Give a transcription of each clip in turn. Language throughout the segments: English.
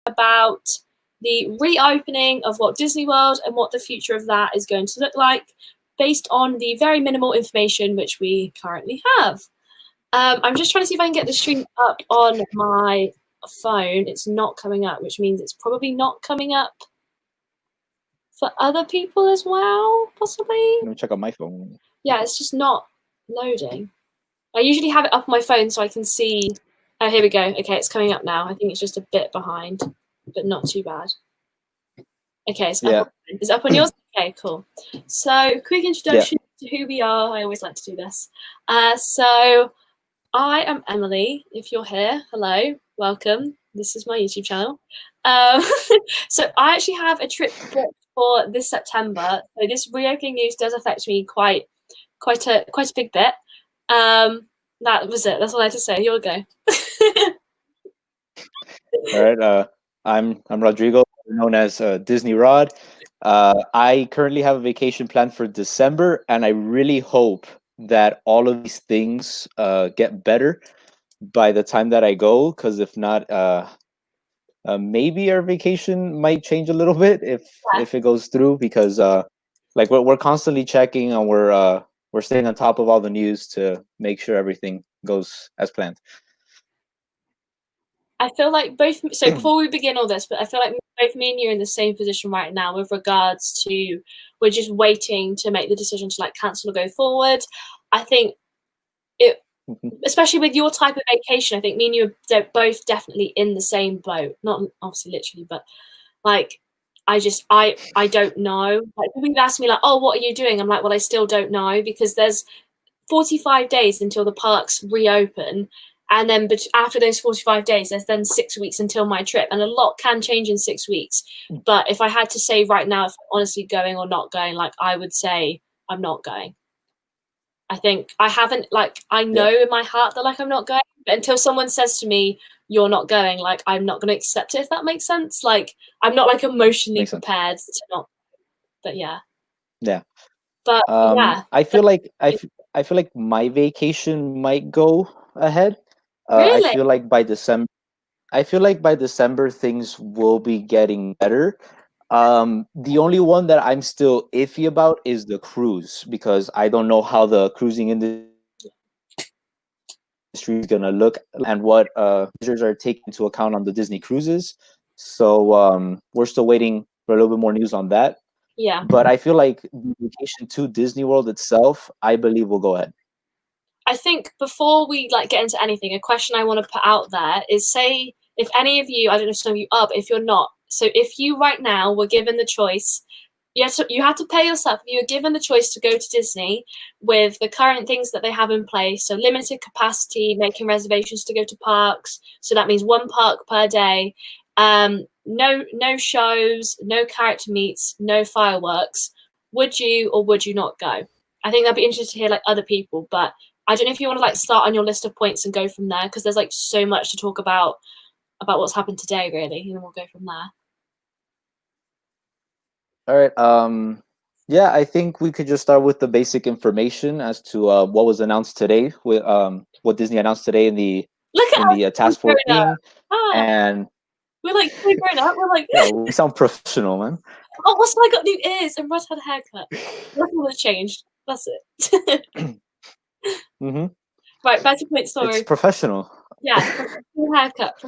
about the reopening of Walt Disney World and what the future of that is going to look like based on the very minimal information which we currently have. I'm just trying to see if I can get the stream up on my phone. It's not coming up, which means it's probably not coming up for other people as well, possibly. Let me check on my phone. Yeah, it's just not loading. I usually have it up on my phone so I can see. Oh, here we go. Okay, it's coming up now. I think it's just a bit behind, but not too bad. Okay, it's up, it's up on yours? Okay, cool. So, quick introduction to who we are. I always like to do this. So, I am Emily. If you're here, hello, welcome. This is my YouTube channel. So, I actually have a trip booked for this September. So, this reopening news does affect me quite a big bit. That was it. That's all I had to say. You'll go. All right. I'm Rodrigo, known as Disney Rod. I currently have a vacation planned for December, and I really hope that all of these things get better by the time that I go. Because if not, maybe our vacation might change a little bit if it goes through. Because like we're constantly checking, and we're staying on top of all the news to make sure everything goes as planned. I feel like both. So before we begin all this, but I feel like both me and you are in the same position right now with regards to we're just waiting to make the decision to like cancel or go forward. I think it, especially with your type of vacation, I think me and you are both definitely in the same boat. Not obviously literally, but like I don't know. Like people ask me like, oh, what are you doing? I'm like, well, I still don't know because there's 45 days until the parks reopen. And then after those 45 days, there's then 6 weeks until my trip. And a lot can change in 6 weeks. But if I had to say right now, if I'm honestly going or not going, like I would say I'm not going. I think I haven't, like, I know in my heart that like I'm not going. But until someone says to me, you're not going, like I'm not going to accept it, if that makes sense. Like I'm not like emotionally prepared to not. But yeah. Yeah. But yeah. I feel like my vacation might go ahead. Really? I feel like by December things will be getting better. The only one that I'm still iffy about is the cruise, because I don't know how the cruising industry is gonna look and what measures are taken into account on the Disney cruises. So we're still waiting for a little bit more news on that. Yeah. But I feel like the vacation to Disney World itself, I believe, will go ahead. I think before we like get into anything, a question I want to put out there is, say if any of you, I don't know if some of you are, but if you're not, so if you right now were given the choice, you have to pay yourself. If you were given the choice to go to Disney with the current things that they have in place, so limited capacity, making reservations to go to parks, so that means one park per day, no shows, no character meets, no fireworks, would you or would you not go? I think that'd be interesting to hear like other people, but I don't know if you want to like start on your list of points and go from there, because there's like so much to talk about what's happened today, really, and then we'll go from there. All right. Yeah, I think we could just start with the basic information as to what was announced today. With what Disney announced today in the task force meeting, and we're like so grown up. We're like, yeah, we sound professional, man. Oh, what's I got new ears and Rod had a haircut. Nothing has changed. That's it. Right, better point story. It's professional. Yeah, professional haircut.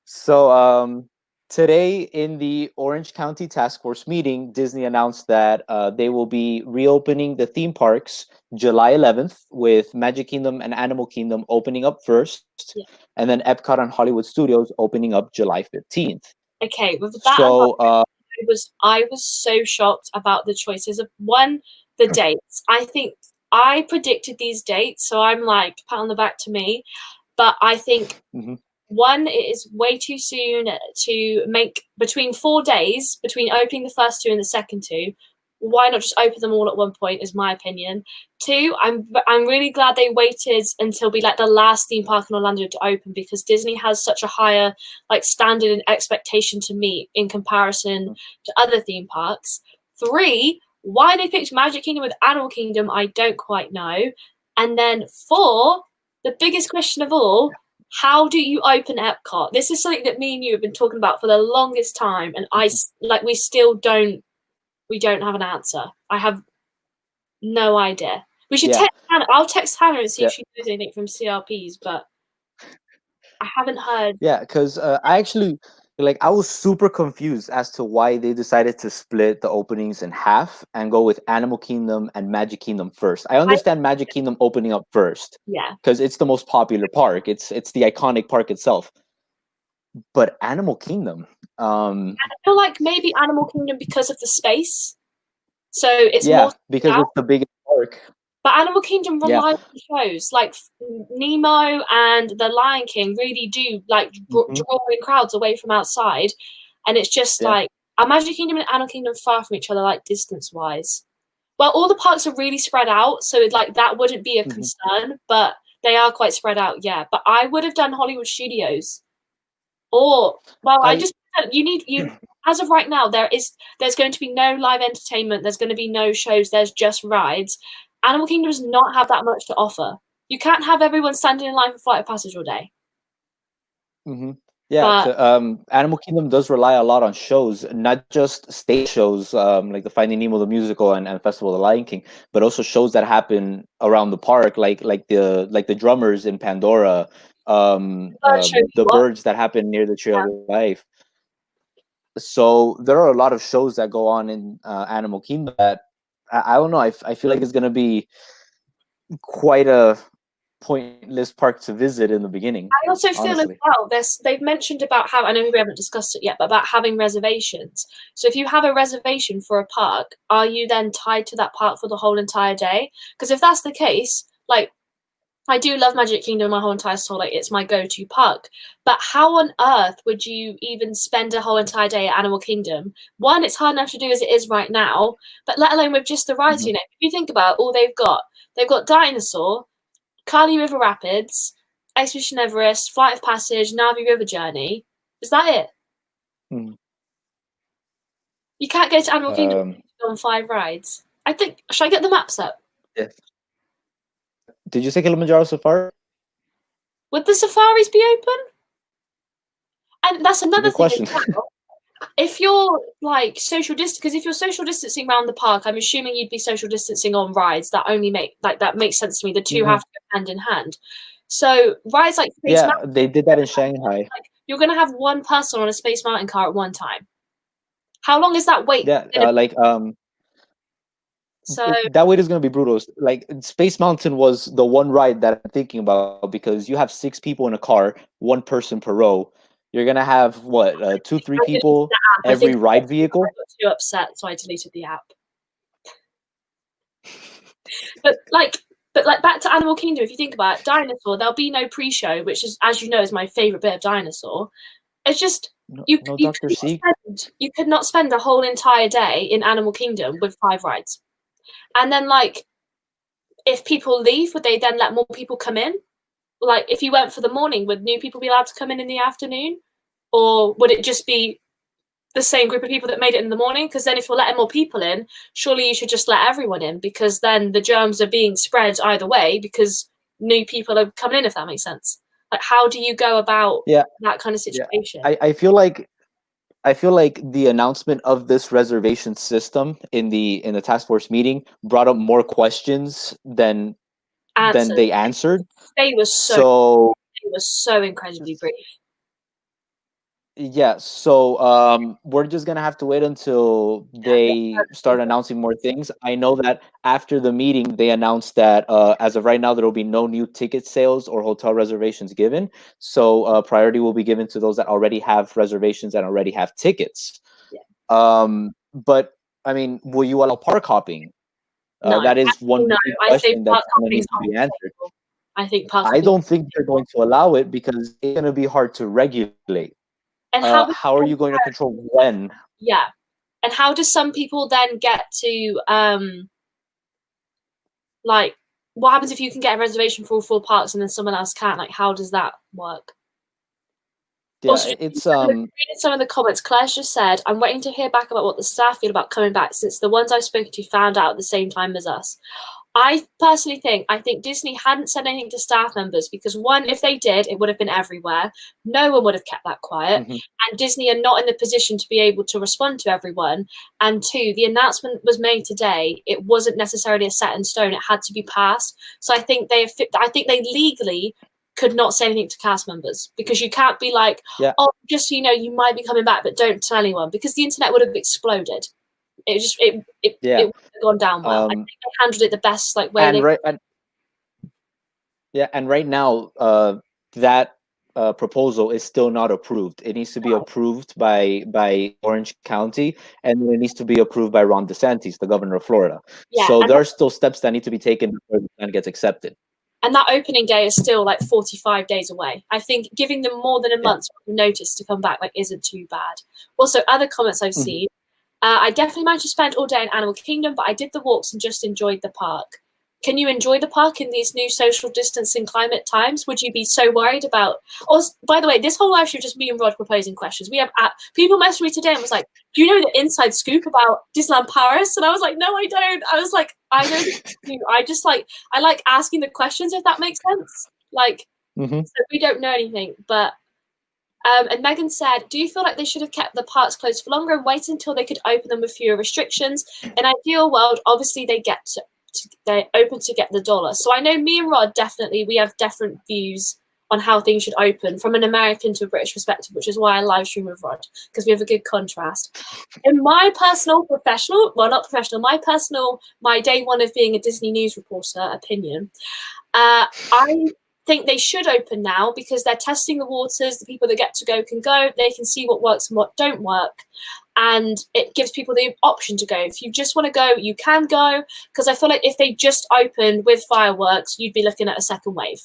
So today in the Orange County Task Force meeting, Disney announced that they will be reopening the theme parks July 11th, with Magic Kingdom and Animal Kingdom opening up first, and then Epcot and Hollywood Studios opening up July 15th. Okay, with that, I was so shocked about the choices of the dates. I think I predicted these dates, so I'm like, pat on the back to me. But I think one, it is way too soon to make between 4 days between opening the first two and the second two. Why not just open them all at one point, is my opinion. Two, I'm really glad they waited until be like the last theme park in Orlando to open, because Disney has such a higher like standard and expectation to meet in comparison to other theme parks. Three, why they picked Magic Kingdom with Animal Kingdom, I don't quite know. And then four, the biggest question of all, how do you open Epcot? This is something that me and you have been talking about for the longest time, and we still don't have an answer. I have no idea. We should text Hannah. I'll text Hannah and see if she knows anything from CRPs, but I haven't heard. Yeah, because I actually I was super confused as to why they decided to split the openings in half and go with Animal Kingdom and Magic Kingdom first. I understand Magic Kingdom opening up first, because it's the most popular park. It's the iconic park itself. But Animal Kingdom, I feel like maybe Animal Kingdom because of the space, so it's more because it's the biggest park. But Animal Kingdom relies on shows like Nemo and The Lion King really do like drawing crowds away from outside, and it's just like our Magic Kingdom and Animal Kingdom far from each other, like distance wise. Well, all the parks are really spread out, so like that wouldn't be a concern, but they are quite spread out. Yeah, but I would have done Hollywood Studios, or you as of right now there's going to be no live entertainment. There's going to be no shows. There's just rides. Animal Kingdom does not have that much to offer. You can't have everyone standing in line for Flight of Passage all day. Yeah, Animal Kingdom does rely a lot on shows, not just stage shows like the Finding Nemo the musical and Festival of the Lion King, but also shows that happen around the park, like the drummers in Pandora, the birds that happen near the Tree of Life. So there are a lot of shows that go on in Animal Kingdom that I don't know. I feel like it's gonna be quite a pointless park to visit in the beginning. I also feel as well they've mentioned about how, I know we haven't discussed it yet, but about having reservations. So if you have a reservation for a park, are you then tied to that park for the whole entire day? Because if that's the case, like I do love Magic Kingdom my whole entire soul, like it's my go-to park. But how on earth would you even spend a whole entire day at Animal Kingdom? One, it's hard enough to do as it is right now, but let alone with just the rides, you know. If you think about all they've got Dinosaur, Kali River Rapids, Expedition Everest, Flight of Passage, Navi River Journey. Is that it? You can't go to Animal Kingdom on 5 rides. I think, should I get the maps up? Yeah. Did you say Kilimanjaro Safari? Would the safaris be open? And that's another thing. Question. If you're like social distance, because if you're social distancing around the park, I'm assuming you'd be social distancing on rides. That makes sense to me. The two have to go hand in hand. So rides like Space Mountain, they did that in Shanghai. Like, you're gonna have one person on a Space Mountain car at one time. How long is that wait? So that wait is going to be brutal. Like Space Mountain was the one ride that I'm thinking about, because you have 6 people in a car, 1 person per row. You're going to have what, 2-3 people every ride vehicle? I got too upset, so I deleted the app. But back to Animal Kingdom, if you think about it, Dinosaur, there'll be no pre-show, which is, as you know, is my favorite bit of Dinosaur. It's just you could not spend a whole entire day in Animal Kingdom with 5 rides. And then, like, if people leave, would they then let more people come in? Like, if you went for the morning, would new people be allowed to come in the afternoon? Or would it just be the same group of people that made it in the morning? Because then if you're letting more people in, surely you should just let everyone in, because then the germs are being spread either way because new people are coming in, if that makes sense. Like, how do you go about that kind of situation? I feel like the announcement of this reservation system in the task force meeting brought up more questions than they answered. They were so incredibly brief. Yeah, so we're just gonna have to wait until they start announcing more things. I know that after the meeting, they announced that as of right now, there will be no new ticket sales or hotel reservations given. So priority will be given to those that already have reservations and already have tickets. But I mean, will you allow park hopping? No, that is one big question that's going to need to be answered. I don't think they're going to allow it because it's going to be hard to regulate. And how are you going to control when? Yeah. And how do some people then get to, like, what happens if you can get a reservation for all 4 parks and then someone else can't? Like, how does that work? Yeah, also, it's reading some of the comments. Claire's just said, I'm waiting to hear back about what the staff feel about coming back, since the ones I've spoken to found out at the same time as us. I personally think Disney hadn't said anything to staff members because one, if they did, it would have been everywhere. No one would have kept that quiet. Hmm. And Disney are not in the position to be able to respond to everyone. And two, the announcement was made today. It wasn't necessarily a set in stone. It had to be passed. So I think they legally could not say anything to cast members because you can't be like, Yeah, oh, just so you know, you might be coming back, but don't tell anyone because the internet would have exploded. It yeah. would have gone down well. I think Um, they handled it the best like way and they. right, and yeah, and right now, that proposal is still not approved. It needs to be approved by Orange County, and then it needs to be approved by Ron DeSantis, the governor of Florida. Yeah, So there are still steps that need to be taken before the plan gets accepted. and that opening day is still like 45 days away. I think giving them more than a Yeah. month's notice to come back like isn't too bad. Also, other comments I've Mhm. seen. I definitely managed to spend all day in Animal Kingdom, but I did the walks and just enjoyed the park. Can you enjoy the park in these new social distancing climate times? Would you be so worried about? Also, by the way, this whole live show just me and Rod proposing questions. We have people messaged me today and was like, "Do you know the inside scoop about Disneyland Paris?" And I was like, "No, I don't." I was like, "I don't." I just like I like asking the questions if that makes sense. Like, Hmm. so we don't know anything, but and Megan said, "Do you feel like they should have kept the parks closed for longer and waited until they could open them with fewer restrictions? In ideal world, obviously they're open to get the dollar." So I know me and Rod definitely we have different views on how things should open from an American to a British perspective, which is why I live stream with Rod because we have a good contrast. In my personal professional, well not professional, my day one of being a Disney news reporter opinion, I think they should open now because they're testing the waters. The people that get to go. They can see what works and what don't work. And it gives people the option to go. If you just want to go, you can go. Because I feel like if they just opened with fireworks, you'd be looking at a second wave.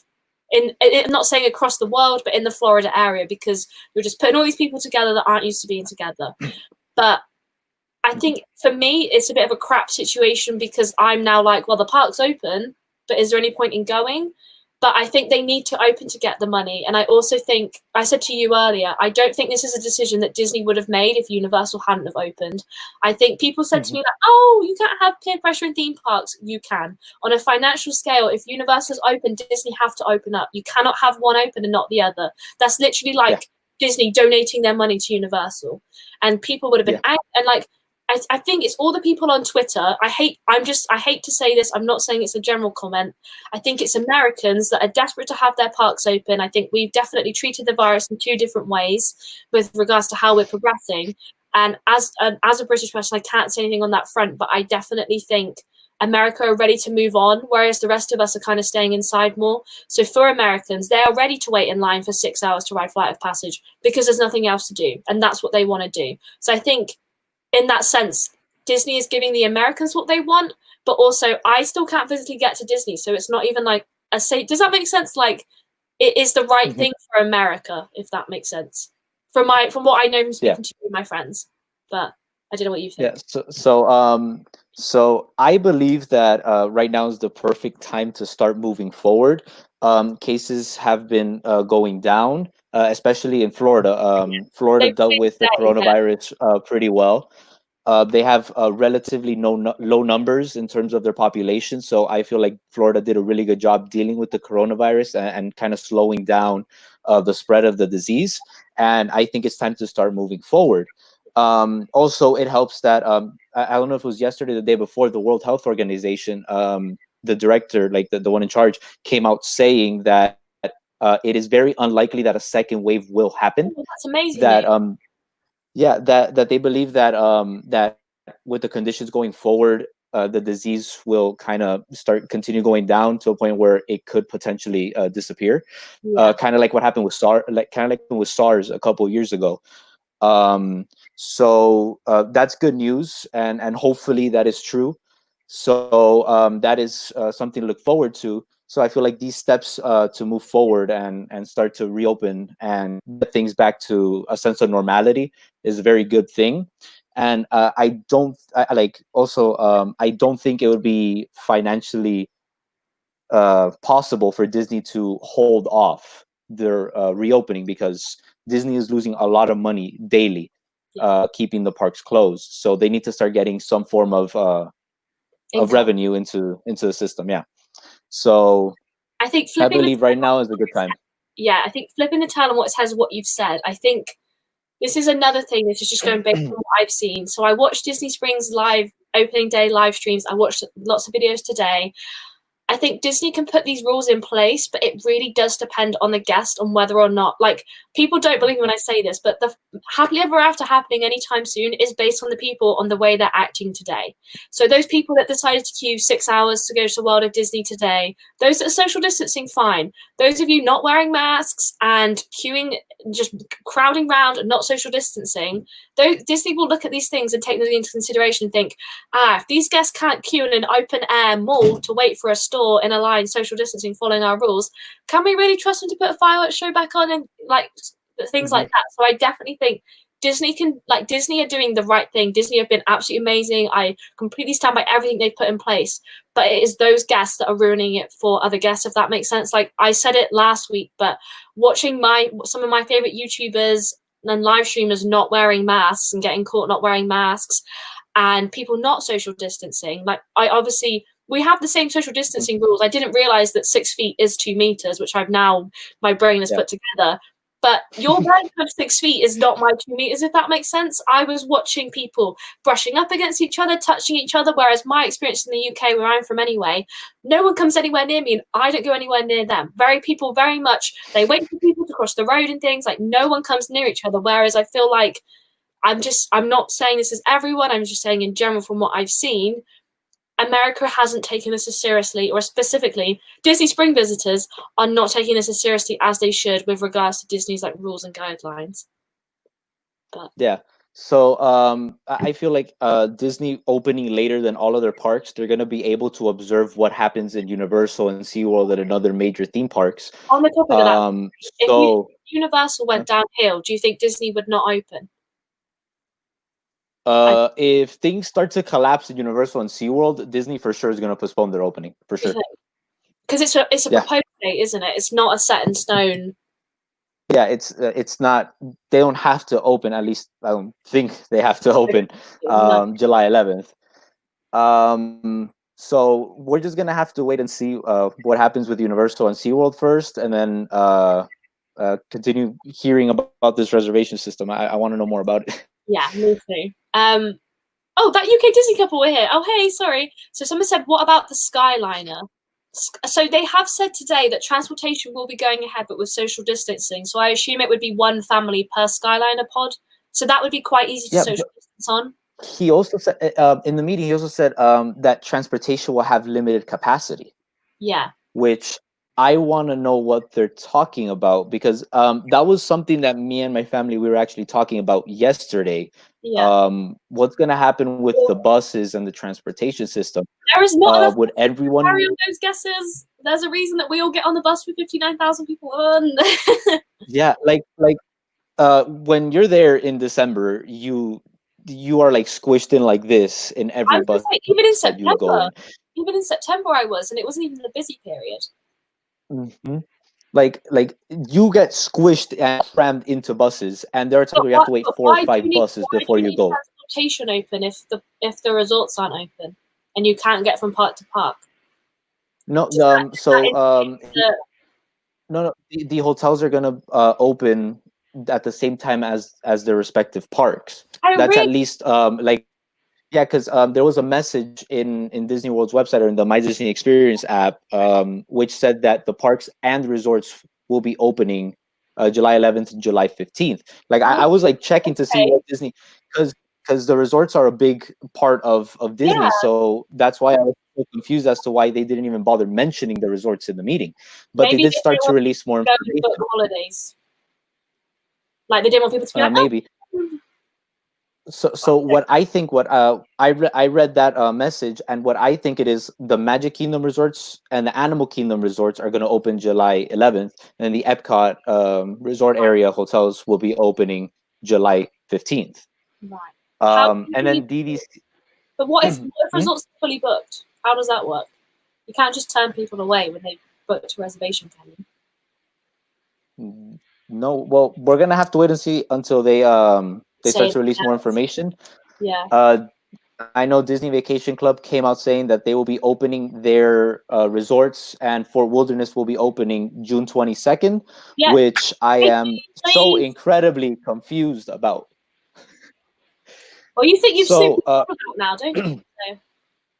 I'm not saying across the world, but in the Florida area, because you're just putting all these people together that aren't used to being together. But I think for me, it's a bit of a crap situation because I'm now like, well, the park's open, but is there any point in going? But I think they need to open to get the money. And I also think, I said to you earlier, I don't think this is a decision that Disney would have made if Universal hadn't have opened. I think people said to me, like, oh, you can't have peer pressure in theme parks. You can. On a financial scale, if Universal's open, Disney have to open up. You cannot have one open and not the other. That's literally like Disney donating their money to Universal. And people would have been out and like, I think it's all the people on Twitter. I hate to say this. I'm not saying it's a general comment. I think it's Americans that are desperate to have their parks open. I think we've definitely treated the virus in two different ways with regards to how we're progressing. And as a British person, I can't say anything on that front, but I definitely think America are ready to move on, whereas the rest of us are kind of staying inside more. So for Americans, they are ready to wait in line for 6 hours to ride Flight of Passage because there's nothing else to do. And that's what they want to do. So I think in that sense, Disney is giving the Americans what they want, but also I still can't physically get to Disney, so it's not even like a say. Does that make sense? Like it is the right thing for America, if that makes sense. From what I know from speaking to you and my friends, but I don't know what you think. Yeah. So I believe that right now is the perfect time to start moving forward. Cases have been going down, especially in Florida. Florida They dealt with the coronavirus pretty well. They have relatively low numbers in terms of their population, so I feel like Florida did a really good job dealing with the coronavirus and kind of slowing down the spread of the disease. And I think it's time to start moving forward. Also, it helps that I don't know if it was yesterday, or the day before, the World Health Organization, the director, like the one in charge, came out saying that it is very unlikely that a second wave will happen. Oh, that's amazing. That that they believe that that with the conditions going forward, the disease will kind of continue going down to a point where it could potentially disappear. Kind of like what happened with SARS a couple of years ago. So that's good news, and hopefully that is true. So that is something to look forward to. So I feel like these steps to move forward and start to reopen and get things back to a sense of normality is a very good thing. And I don't like also I don't think it would be financially possible for Disney to hold off their reopening because Disney is losing a lot of money daily keeping the parks closed. So they need to start getting some form of of revenue into the system. Yeah. So I think I believe right now is a good time. Yeah, I think flipping the tail on what it says, what you've said. I think this is another thing. This is just going based on what I've seen. So I watched Disney Springs live opening day live streams. I watched lots of videos today. I think Disney can put these rules in place, but it really does depend on the guest on whether or not, like, people don't believe me when I say this, but the happily ever after happening anytime soon is based on the people on the way they're acting today. So those people that decided to queue 6 hours to go to the World of Disney today, those that are social distancing, fine. Those of you not wearing masks and queuing, just crowding around and not social distancing, Disney will look at these things and take them into consideration and think, if these guests can't queue in an open air mall to wait for a store in a line, social distancing, following our rules, can we really trust them to put a fireworks show back on and like things like that? So I definitely think Disney are doing the right thing. Disney have been absolutely amazing. I completely stand by everything they've put in place, but it is those guests that are ruining it for other guests, if that makes sense. Like I said it last week, but watching some of my favorite YouTubers and live streamers not wearing masks and getting caught not wearing masks, and people not social distancing, like we have the same social distancing rules. I didn't realize that 6 feet is 2 meters, which my brain has put together. But your length of 6 feet is not my 2 meters, if that makes sense. I was watching people brushing up against each other, touching each other, whereas my experience in the UK, where I'm from anyway, no one comes anywhere near me and I don't go anywhere near them. People very much, they wait for people to cross the road and things, like no one comes near each other, whereas I feel like I'm not saying this is everyone, I'm just saying in general from what I've seen, America hasn't taken this as seriously, or specifically Disney Spring visitors are not taking this as seriously as they should with regards to Disney's like rules and guidelines. But yeah. So I feel like Disney opening later than all other parks, they're going to be able to observe what happens in Universal and SeaWorld and other major theme parks. On the topic of that, if Universal went downhill, do you think Disney would not open? If things start to collapse at Universal and SeaWorld, Disney for sure is going to postpone their opening, for sure. Because it's a proposed date, isn't it? It's not a set in stone. Yeah, it's not. They don't have to open. At least I don't think they have to open July 11th. So we're just gonna have to wait and see what happens with Universal and SeaWorld first, and then continue hearing about this reservation system. I want to know more about it. Yeah, me too. Oh, that UK Disney couple were here. Oh, hey, sorry. So someone said, what about the Skyliner? So they have said today that transportation will be going ahead, but with social distancing. So I assume it would be one family per Skyliner pod. So that would be quite easy to social distance on. He also said in the meeting, he also said that transportation will have limited capacity. Yeah. Which I want to know what they're talking about, because that was something that me and my family, we were actually talking about yesterday. Yeah. What's going to happen with the buses and the transportation system? There is not enough would everyone carry on those guesses. There's a reason that we all get on the bus with 59,000 people on. Yeah, like when you're there in December, you are like squished in like this in every bus. Even in September. Even in September I was, and it wasn't even the busy period. Mm-hmm. Like you get squished and crammed into buses, and there are times where you have to wait 4 or 5 buses before you go. Transportation open if the resorts aren't open and you can't get from park to park? No, no, the hotels are gonna open at the same time as their respective parks. That's at least yeah, because there was a message in Disney World's website or in the My Disney Experience app, which said that the parks and resorts will be opening July 11th and July 15th. Like I was like checking to see what Disney, because the resorts are a big part of Disney, so that's why I was so confused as to why they didn't even bother mentioning the resorts in the meeting. But maybe they did start to release more information. Holidays, like they didn't want people to be like, maybe. So what I think, I read that message, and what I think it is, the Magic Kingdom resorts and the Animal Kingdom resorts are going to open July 11th, and the Epcot resort area hotels will be opening July 15th. Right. And then DDC. But what if resorts are fully booked? How does that work? You can't just turn people away when they booked a reservation, can you? No. Well, we're gonna have to wait and see until they start to release more information. Yeah. I know Disney Vacation Club came out saying that they will be opening their resorts, and Fort Wilderness will be opening June 22nd, Yeah, which I am so please. incredibly confused about. Well, you think you've sleeped So, it out now, don't you? So,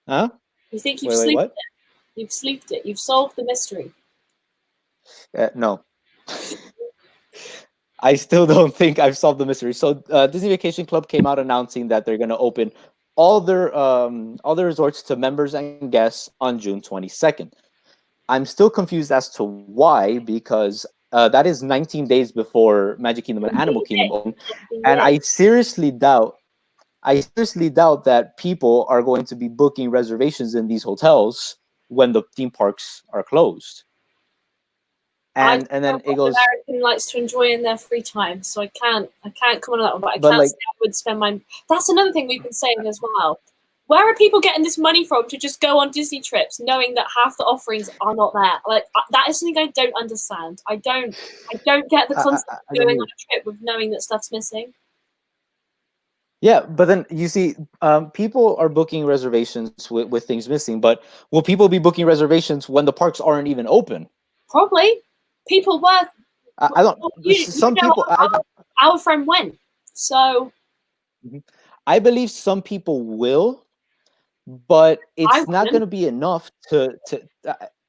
huh? you think you've Wait, sleeped what? it. You've sleeped it. You've solved the mystery. No. I still don't think I've solved the mystery. So Disney Vacation Club came out announcing that they're going to open all their resorts to members and guests on June 22nd. I'm still confused as to why, because that is 19 days before Magic Kingdom and Animal Kingdom open, and I seriously doubt that people are going to be booking reservations in these hotels when the theme parks are closed. I And don't know then it what goes, American likes to enjoy in their free time, so I can't come on that one. But I but can't like, say I would spend my. That's another thing we've been saying as well. Where are people getting this money from to just go on Disney trips, knowing that half the offerings are not there? Like that is something I don't understand. I don't get the concept I of don't going either. on a trip with knowing that stuff's missing. Yeah, but then you see, people are booking reservations with things missing. But will people be booking reservations when the parks aren't even open? Probably, people were. I don't. You Some know, people, our friend went, so I believe some people will, but I it's not going wouldn't. to be enough to.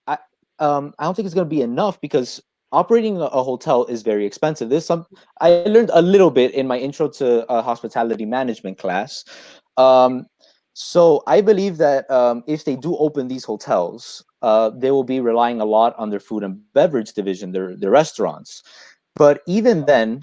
I don't think it's going to be enough because operating a hotel is very expensive. There's some I learned a little bit in my intro to hospitality management class. Um, so I believe that if they do open these hotels, they will be relying a lot on their food and beverage division, their restaurants. But even then,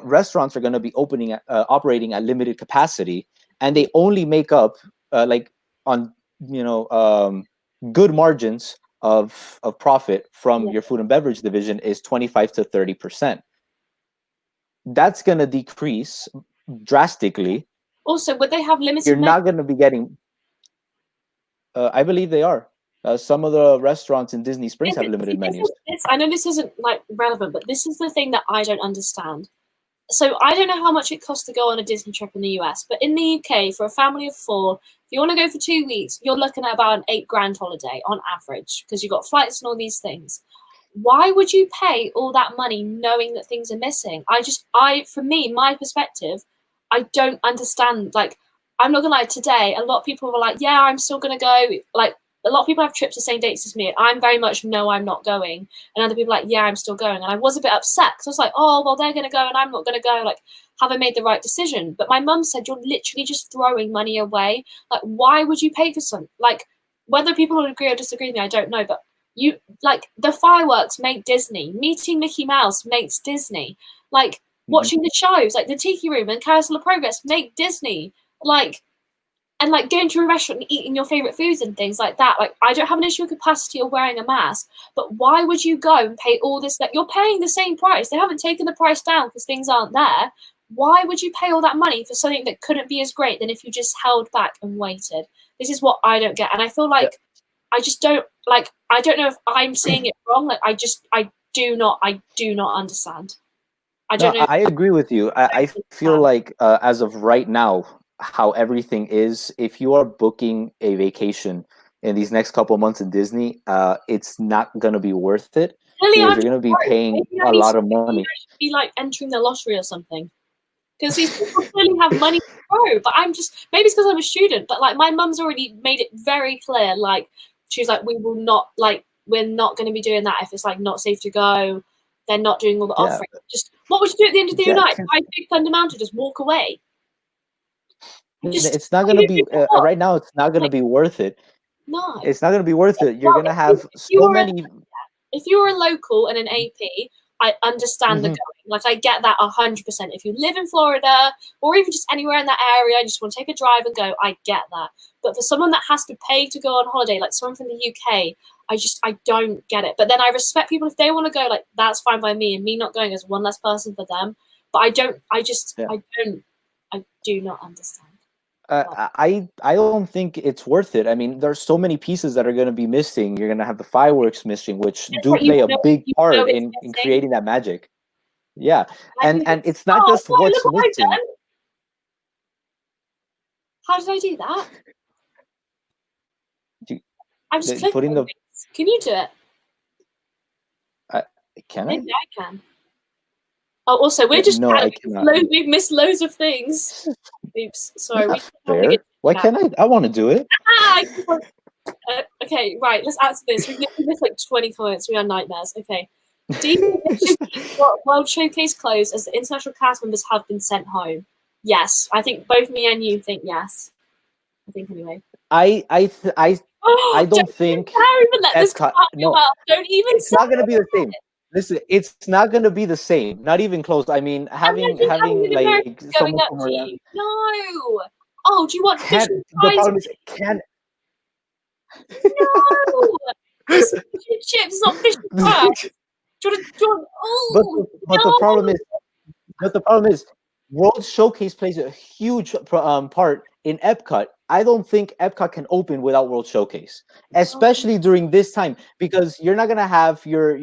restaurants are going to be operating at limited capacity, and they only make up like on you know good margins of profit from Yeah. your food and beverage division is 25 to 30%. That's going to decrease drastically. Also, would they have You're limited menus? not going to be getting. I believe they are. Some of the restaurants in Disney Springs have limited menus. I know this isn't like relevant, but this is the thing that I don't understand. So I don't know how much it costs to go on a Disney trip in the US, but in the UK, for a family of four, if you want to go for 2 weeks, you're looking at about an £8 holiday on average because you've got flights and all these things. Why would you pay all that money knowing that things are missing? For me, my perspective, I don't understand. Like, I'm not gonna lie, today, a lot of people were like, yeah, I'm still gonna go. Like, a lot of people have trips the same dates as me. And I'm very much, no, I'm not going. And other people are like, yeah, I'm still going. And I was a bit upset because I was like, oh, well, they're gonna go and I'm not gonna go. Like, have I made the right decision? But my mum said, you're literally just throwing money away. Like, why would you pay for some? Like, whether people would agree or disagree with me, I don't know. But you like the fireworks make Disney. Meeting Mickey Mouse makes Disney. Like Mhm. watching the shows, like the Tiki Room and Carousel of Progress make Disney. Like and like going to a restaurant and eating your favorite foods and things like that. Like I don't have an issue with capacity or wearing a mask, but why would you go and pay all this? That you're paying the same price. They haven't taken the price down because things aren't there. Why would you pay all that money for something that couldn't be as great than if you just held back and waited? This is what I don't get, and I feel Yeah. like I just don't like. I don't know if I'm seeing it wrong. Like I do not understand. I No, don't know. I agree with you. I feel If like as of right now, how everything is, if you are booking a vacation in these next couple of months in Disney, it's not going to be worth it Clearly, because I'm you're just going to be worried. paying a lot of Maybe money. I should be like entering the lottery or something. Because these people clearly have money to grow, but I'm just maybe it's because I'm a student. But like my mum's already made it very clear. Like she's like, we will not like we're not going to be doing that if it's like not safe to go. They're not doing all the Yeah, offering. Just what would you do at the end of the yeah. night? I Big Thunder Mountain, just walk away. Just It's not what going are to you be doing for what? right now. It's not going to Like be worth it. no. It's not going to be worth it. You're Well, going to have if you so were many. if you were a local and an AP, I understand the Mhm. going. Like I get that 100%. If you live in Florida or even just anywhere in that area, and you just want to take a drive and go, I get that. But for someone that has to pay to go on holiday, like someone from the UK, I don't get it. But then I respect people if they want to go, like that's fine by me, and me not going is one less person for them. But Yeah. I do not understand. I don't think it's worth it. I mean, there's so many pieces that are going to be missing. You're going to have the fireworks missing, which It's do like play a big you know part it's in missing. creating that magic. Yeah, And you and think, it's not oh, just well, look what's what I've missing. done. How did I do that? I'm just Putting clicking. the. Can you do it? Can Maybe I? I can. Oh, also, we're just No, I cannot. we've missed loads of things. Oops, sorry. That's not fair. Why can't I? I want to do it. Okay, right. Let's answer this. We've missed like 20 comments. We are nightmares. Okay. Do you think they should keep World Showcase closed as the international cast members have been sent home? Yes, I think both me and you think yes. I think anyway. I don't think even let this Epcot. No, don't even. it's not going to be the same. Listen, it's not going to be the same. Not even close. I mean, having like someone from around. No. Oh, do you want fish and The fries? problem is can. No. It's fish and chips, it's not fish and fries. Do you want, oh, but no. the problem is, World Showcase plays a huge part in Epcot. I don't think Epcot can open without World Showcase, especially during this time, because you're not gonna have your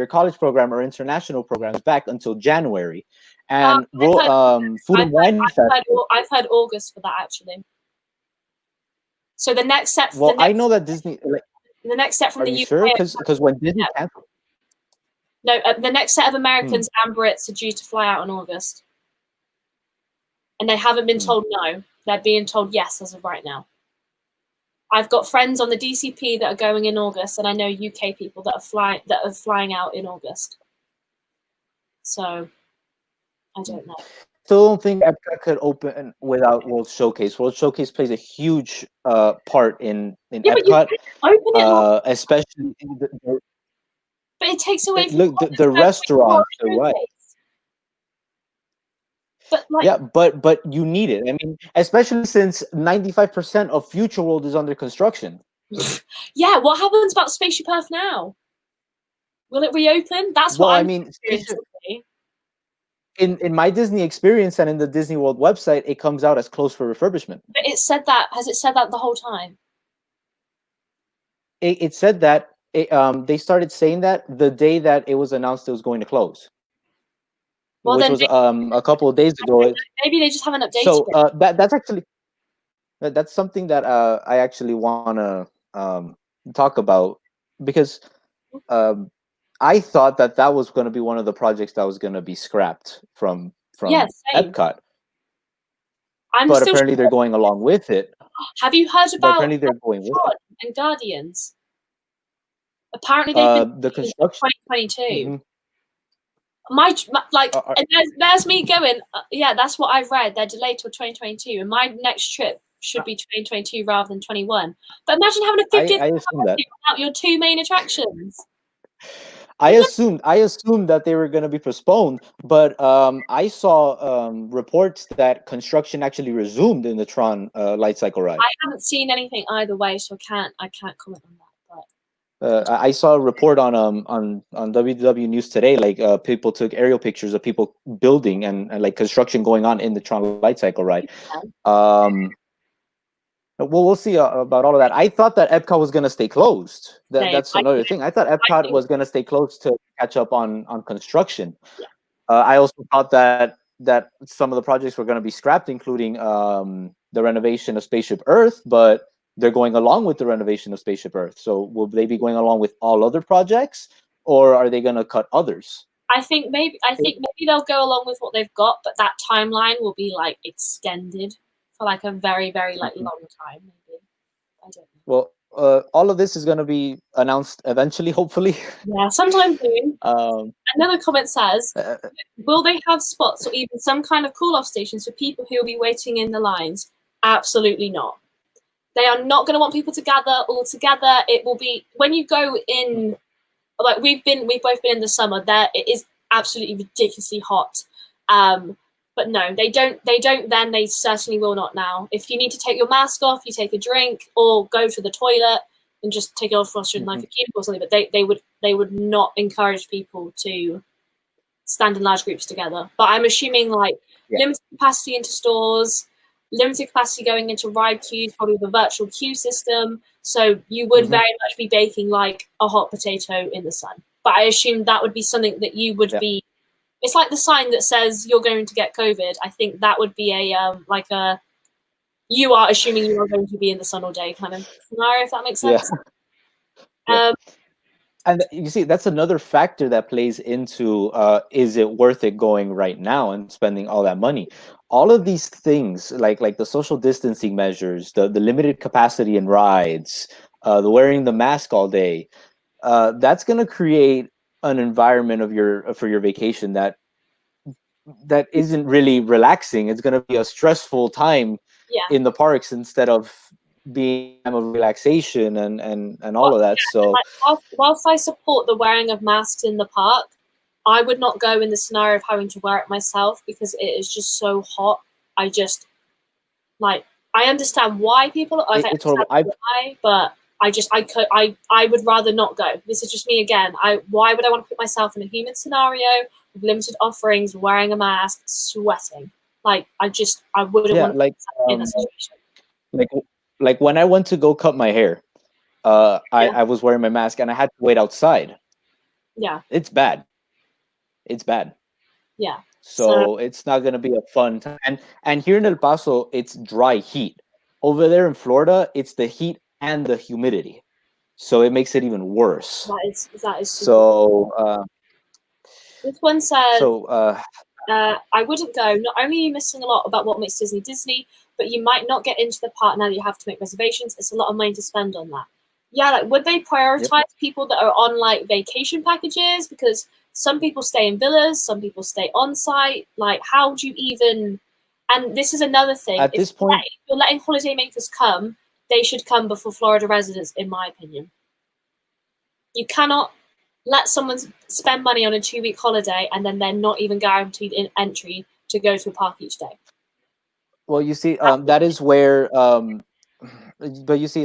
college program or international programs back until January, and Food and Wine Festival. I've heard August for that actually. So the next set. Well, I know that Disney. The next set from are the you UK. Sure? Because when Disney canceled. No, the next set of Americans and Brits are due to fly out in August. And they haven't been told no. They're being told yes as of right now. I've got friends on the DCP that are going in August, and I know UK people that are flying out in August. So I don't know. Still don't think Epcot could open without World Showcase. World Showcase plays a huge part in Epcot, especially. But it takes away from the restaurants, right? But yeah, but you need it. I mean, especially since 95% of Future World is under construction. Yeah, what happens about Spaceship Earth now? Will it reopen? That's what I mean. In my Disney experience and in the Disney World website, it comes out as closed for refurbishment. But it said that. Has it said that the whole time? It said that. They started saying that the day that it was announced it was going to close, which was a couple of days ago. Maybe they just haven't updated. So that's something that I actually want to talk about, because I thought that was going to be one of the projects that was going to be scrapped from Epcot. But apparently they're going along with it. Have you heard about apparently they're going with it. And Guardians? Apparently they've the construction 2022. There's me going. Yeah, that's what I've read. They're delayed till 2022, and my next trip should be 2022 rather than 21. But imagine having a 50th without your two main attractions. I assumed that they were going to be postponed, but I saw reports that construction actually resumed in the Tron Light Cycle ride. I haven't seen anything either way, so I can't comment on that. I saw a report on WW News today. Like people took aerial pictures of people building and like construction going on in the Tron Light Cycle ride. Well, we'll see about all of that. I thought that Epcot was going to stay closed. That's another thing. I thought Epcot was going to stay closed to catch up on construction. Yeah. I also thought that some of the projects were going to be scrapped, including the renovation of Spaceship Earth, but they're going along with the renovation of Spaceship Earth. So will they be going along with all other projects, or are they going to cut others? I think maybe they'll go along with what they've got, but that timeline will be like extended for like a very, very long time. Maybe I don't know. Well, all of this is going to be announced eventually, hopefully. Yeah, sometime soon. Another comment says, will they have spots or even some kind of cool-off stations for people who will be waiting in the lines? Absolutely not. They are not going to want people to gather all together. It will be when you go in, like we've both been in the summer. There it is absolutely ridiculously hot. But no, they don't then. They certainly will not now. If you need to take your mask off, you take a drink or go to the toilet and just take it off whilst you're in like a cubicle or something. But they would not encourage people to stand in large groups together. But I'm assuming limited capacity into stores, limited capacity going into ride queues, probably the virtual queue system. So you would very much be baking like a hot potato in the sun. But I assume that would be something that you would be. It's like the sign that says you're going to get COVID. I think that would be a you are assuming you are going to be in the sun all day kind of scenario, if that makes sense. Yeah. And you see, that's another factor that plays into is it worth it going right now and spending all that money? All of these things, like the social distancing measures, the limited capacity in rides, the wearing the mask all day, that's going to create an environment of for your vacation that isn't really relaxing. It's going to be a stressful time in the parks instead of being a time of relaxation and all of that. So like, whilst I support the wearing of masks in the park, I would not go in the scenario of having to wear it myself because it is just so hot. I just like I understand why people like it's horrible. why, but I would rather not go. This is just me again. Why would I want to put myself in a human scenario with limited offerings, wearing a mask, sweating? Like I wouldn't want to like be in that situation. like when I went to go cut my hair, I was wearing my mask and I had to wait outside. Yeah. It's bad. It's bad. Yeah. So it's not gonna be a fun time. And here in El Paso, it's dry heat. Over there in Florida, it's the heat and the humidity. So it makes it even worse. That is super. So this one says so I wouldn't go. Not only are you missing a lot about what makes Disney Disney, but you might not get into the park now that you have to make reservations. It's a lot of money to spend on that. Yeah, like would they prioritize people that are on like vacation packages? Because some people stay in villas, some people stay on site. Like, how do you even? And this is another thing. At this point, if you're letting holidaymakers come, they should come before Florida residents, in my opinion. You cannot let someone spend money on a 2-week holiday and then they're not even guaranteed in entry to go to a park each day. Well, you see, that is where, but you see,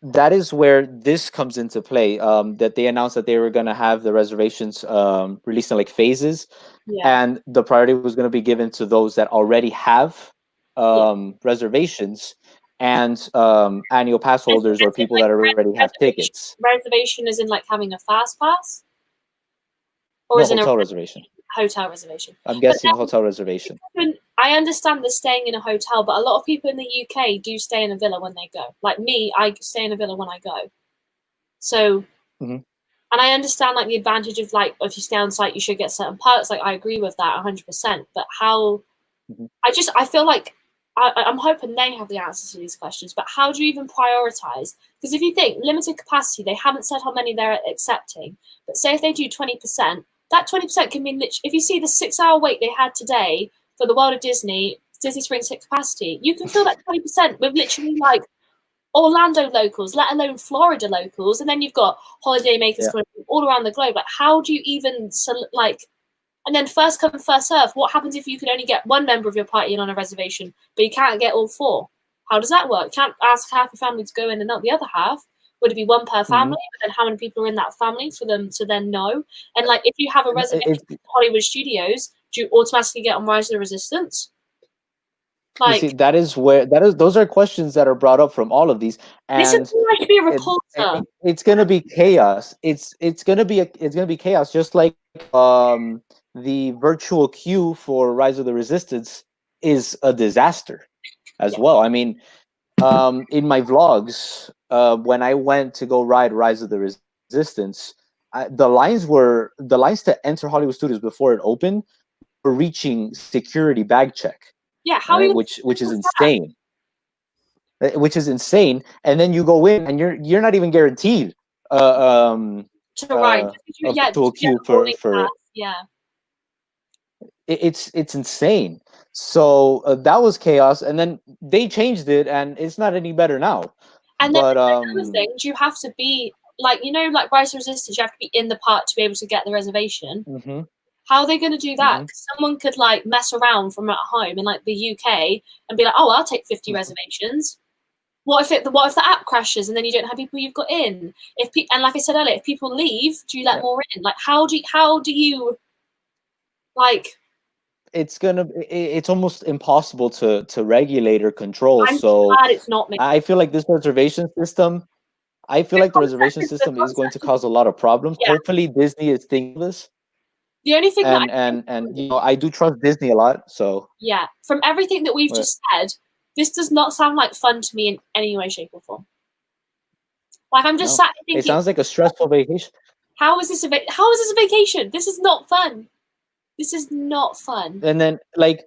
that is where this comes into play. That they announced that they were going to have the reservations released in like phases, and the priority was going to be given to those that already have reservations and annual pass holders or people that already have tickets. Reservation is in like having a fast pass, or is it hotel reservation? Hotel reservation. I'm guessing hotel reservation. I understand the staying in a hotel, but a lot of people in the UK do stay in a villa when they go. Like me, I stay in a villa when I go. So, and I understand like the advantage of like if you stay on site, you should get certain perks. Like I agree with that 100%. But how? I feel like I'm hoping they have the answers to these questions. But how do you even prioritize? Because if you think limited capacity, they haven't said how many they're accepting. But say if they do 20%. That 20% can mean if you see the 6-hour wait they had today for the World of Disney Springs capacity, you can fill that 20% with literally like Orlando locals, let alone Florida locals, and then you've got holidaymakers from all around the globe. Like, how do you even and then first come, first serve? What happens if you could only get one member of your party in on a reservation, but you can't get all 4? How does that work? You can't ask half your family to go in and not the other half. Would it be one per family? But then how many people are in that family for them to then know? And like, if you have a reservation in Hollywood Studios, do you automatically get on Rise of the Resistance? Like, you see, those are questions that are brought up from all of these, and this is like to be a reporter. It's gonna be chaos. It's gonna be chaos, just like the virtual queue for Rise of the Resistance is a disaster as well. I mean, in my vlogs, when I went to go ride Rise of the Resistance, the lines to enter Hollywood Studios before it opened were reaching security bag check. Yeah, how which is insane. Which is insane, and then you go in and you're not even guaranteed to ride a virtual queue for it's insane. So that was chaos, and then they changed it, and it's not any better now. And then another thing, you have to be like like Rise of Resistance, you have to be in the park to be able to get the reservation. How are they going to do that? Because someone could like mess around from at home in like the UK and be like, "Oh, I'll take 50 reservations." What if the app crashes and then you don't have people you've got in? And like I said earlier, if people leave, do you let more in? Like, how do you like? It's almost impossible to regulate or control. I'm so glad it's not. I feel like this reservation system. I feel like the reservation system is going to cause a lot of problems. Hopefully, Disney is thinking of this. The only thing and you know, I do trust Disney a lot. So from everything that we've just said, This does not sound like fun to me in any way, shape, or form. Like I'm just sat thinking, it sounds like a stressful vacation. how is this a vacation? This is not fun. This is not fun. And then like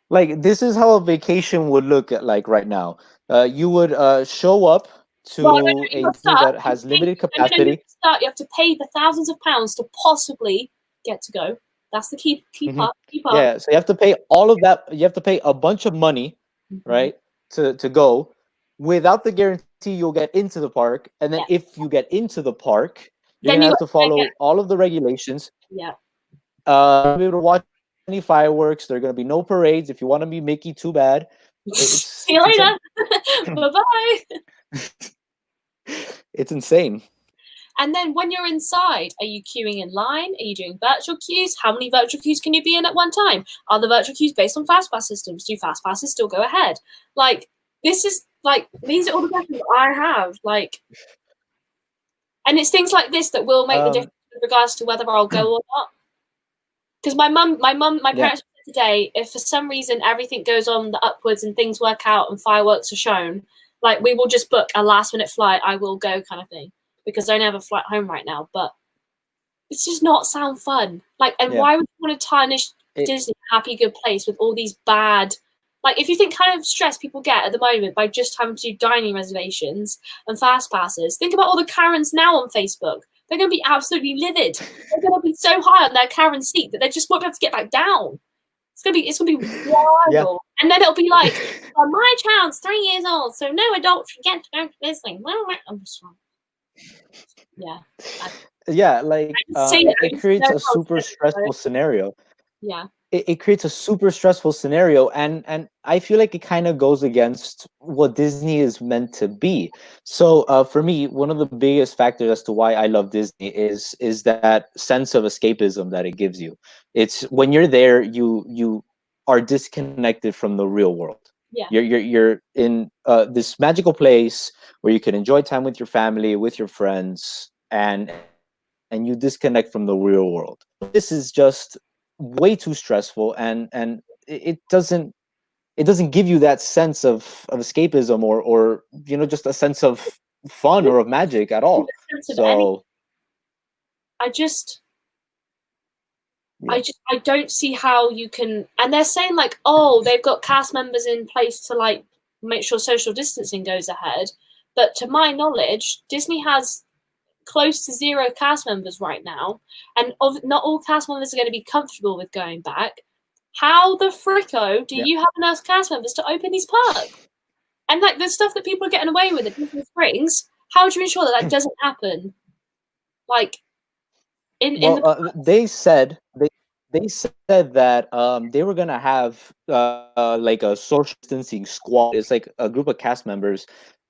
this is how a vacation would look at, like right now. You would show up to a Disney that has limited capacity. You have to pay the thousands of pounds to possibly get to go. That's the key part. Yeah, so you have to pay all of that. You have to pay a bunch of money, right, to go, without the guarantee you'll get into the park. And then if you get into the park, you're gonna have to follow all of the regulations. Yeah. Be able to watch any fireworks. There are gonna be no parades. If you want to be Mickey, too bad. See you later. Bye-bye. It's insane. And then when you're inside, are you queuing in line? Are you doing virtual queues? How many virtual queues can you be in at one time? Are the virtual queues based on fastpass systems? Do fastpasses still go ahead? Like, this is like, these are all the questions I have. Like, and it's things like this that will make the difference with regards to whether I'll go or not. Because my parents said today, if for some reason everything goes on the upwards and things work out and fireworks are shown, like, we will just book a last minute flight, I will go kind of thing. Because I don't have a flight home right now, but it's just not sound fun. Like, and why would you want to tarnish Disney, happy, good place, with all these bad, like, if you think kind of stress people get at the moment by just having to do dining reservations and fast passes, think about all the Karens now on Facebook. They're going to be absolutely livid. They're going to be so high on their Karen seat that they just won't be able to get back down. It's gonna be wild. And then it'll be like, well, my child's 3 years old, so no adult should get to go to Disney. I'm just like it creates a super stressful scenario. It creates a super stressful scenario, and I feel like it kind of goes against what Disney is meant to be. So for me, one of the biggest factors as to why I love Disney is that sense of escapism that it gives you. It's when you're there, you are disconnected from the real world. You're in this magical place where you can enjoy time with your family, with your friends, and you disconnect from the real world. This is just way too stressful, and it doesn't give you that sense of escapism, or just a sense of fun or of magic at all. So I don't see how you can. And they're saying like, oh, they've got cast members in place to like make sure social distancing goes ahead, but to my knowledge, Disney has close to 0 cast members right now, and not all cast members are going to be comfortable with going back. How the fricko do you have enough cast members to open these parks? And like the stuff that people are getting away with at Disney Springs, how do you ensure that doesn't happen? Like they said that they were gonna have like a social distancing squad. It's like a group of cast members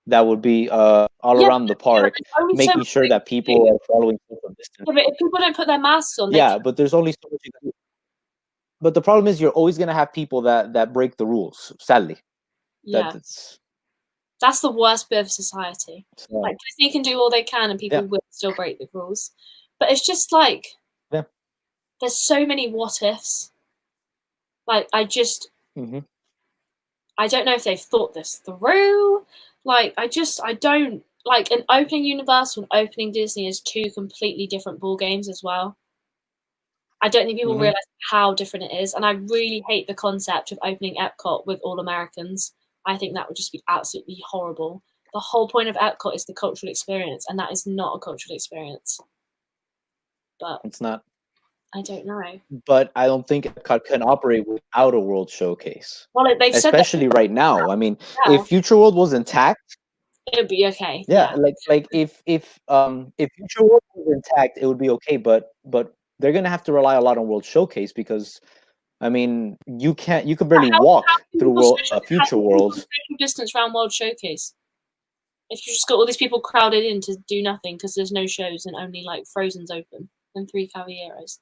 that would be all around the park, making sure that people are following social distancing. But if people don't put their masks on, but there's only so much you can do. But the problem is, you're always gonna have people that break the rules. Sadly, that's the worst bit of society. So, like, Disney can do all they can, and people will still break the rules. But it's just like, there's so many what ifs. Like, I don't know if they've thought this through. Like, I don't like, an opening Universal and opening Disney is 2 completely different ball games as well. I don't think people realize how different it is, and I really hate the concept of opening Epcot with all Americans. I think that would just be absolutely horrible. The whole point of Epcot is the cultural experience, and that is not a cultural experience. But it's not. I don't know. But I don't think Epcot can operate without a World Showcase. Well, they've especially said right now. I mean, if Future World was intact, it would be okay. Like if Future World was intact, it would be okay. But they're gonna have to rely a lot on World Showcase, because I mean, you could barely walk through Future World. Distance around World Showcase. If you just got all these people crowded in to do nothing because there's no shows and only like Frozen's open and 3 Cavalieros.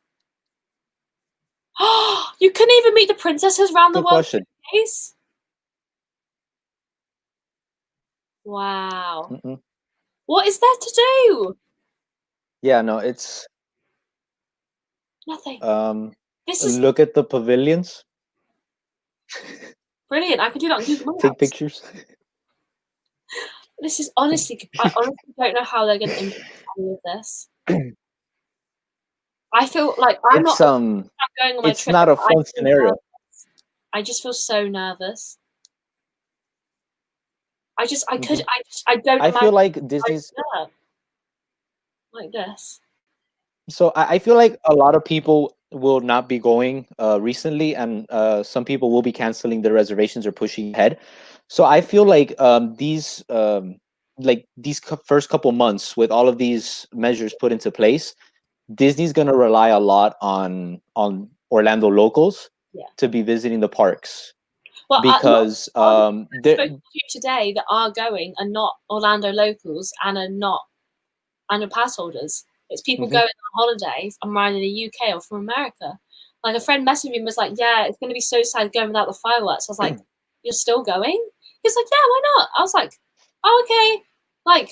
You couldn't even meet the princesses around the World Showcase? Wow. What is there to do? Yeah, no, it's nothing. Look at the pavilions. Brilliant. I could do that on Google Maps. Take pictures. This is honestly, I honestly don't know how they're going to implement any of this. I feel like I'm not going on my It's trip. not a fun scenario. I just feel so nervous. I don't I feel like Disney's like this. So I feel like a lot of people will not be going recently, and some people will be canceling their reservations or pushing ahead. So I feel like these first couple months with all of these measures put into place, Disney's going to rely a lot on Orlando locals to be visiting the parks. Well, because today that are going are not Orlando locals and are not annual pass holders. It's people going on holidays and either in the UK or from America. Like a friend messaged me and was like, "Yeah, it's going to be so sad going without the fireworks." I was like, "You're still going?" He's like, "Yeah, why not?" I was like, "Oh, okay." Like,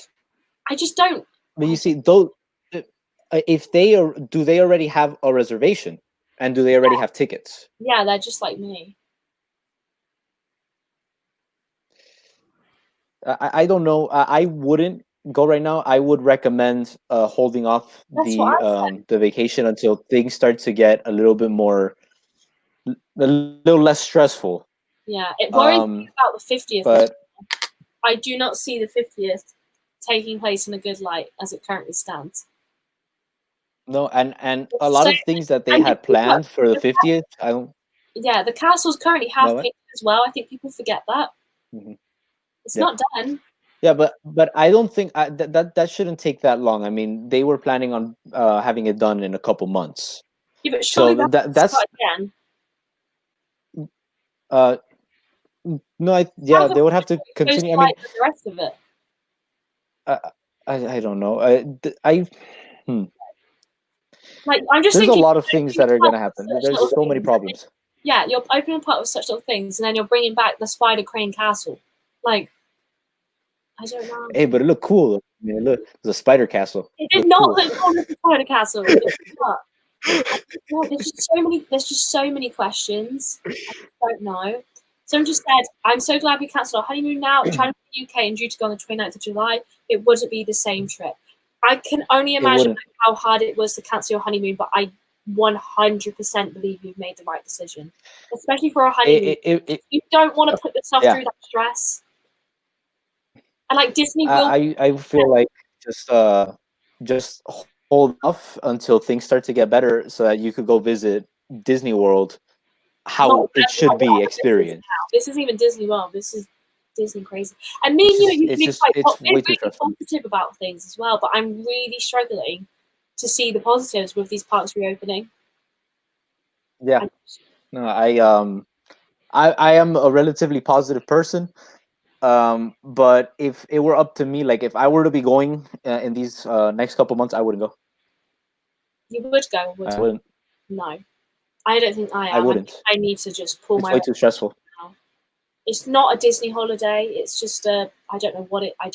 I just don't. But you see, those if they are, do they already have a reservation, and do they already have tickets? Yeah, they're just like me. I don't know. I wouldn't go right now. I would recommend holding off the vacation until things start to get a little bit more, a little less stressful. Yeah, it worries me about the 50th. But I do not see the 50th taking place in a good light as it currently stands. No, and a lot of things that they had planned for the 50th, I don't. Yeah, the castle's currently half painted as well. I think people forget that. It's not done. Yeah, but I don't think that shouldn't take that long. I mean, they were planning on having it done in a couple months. Yeah, but surely that's again. No, they would have to continue. I mean, the rest of it. I don't know. Like I'm just there's thinking, a lot of things that are gonna happen. There's so many problems. Yeah, you're opening part with such little things, and then you're bringing back the Spider Crane Castle. Like, I don't know. Hey, but it looked cool. I mean, look, there's a spider castle. It did not look cool as a spider castle. There's just so many questions. I don't know. Someone just said, "I'm so glad we cancelled our honeymoon now. Trying to the UK and due to go on the 29th of July, it wouldn't be the same trip." I can only imagine how hard it was to cancel your honeymoon, but I 100% believe you've made the right decision, especially for a honeymoon. You don't want to put yourself through that stress. And like Disney will. I feel like just hold off until things start to get better, so that you could go visit Disney World how it should be experienced. This isn't even Disney World. This is Disney crazy. And me and you usually quite really positive about things as well, but I'm really struggling to see the positives with these parks reopening. Yeah. No, I am a relatively positive person. But if it were up to me, like if I were to be going in these next couple months, I wouldn't go. You would go, would you? I wouldn't. No, I don't think I am. I wouldn't. I need to just pull my. It's way too stressful. Now. It's not a Disney holiday. It's just I don't know what it. And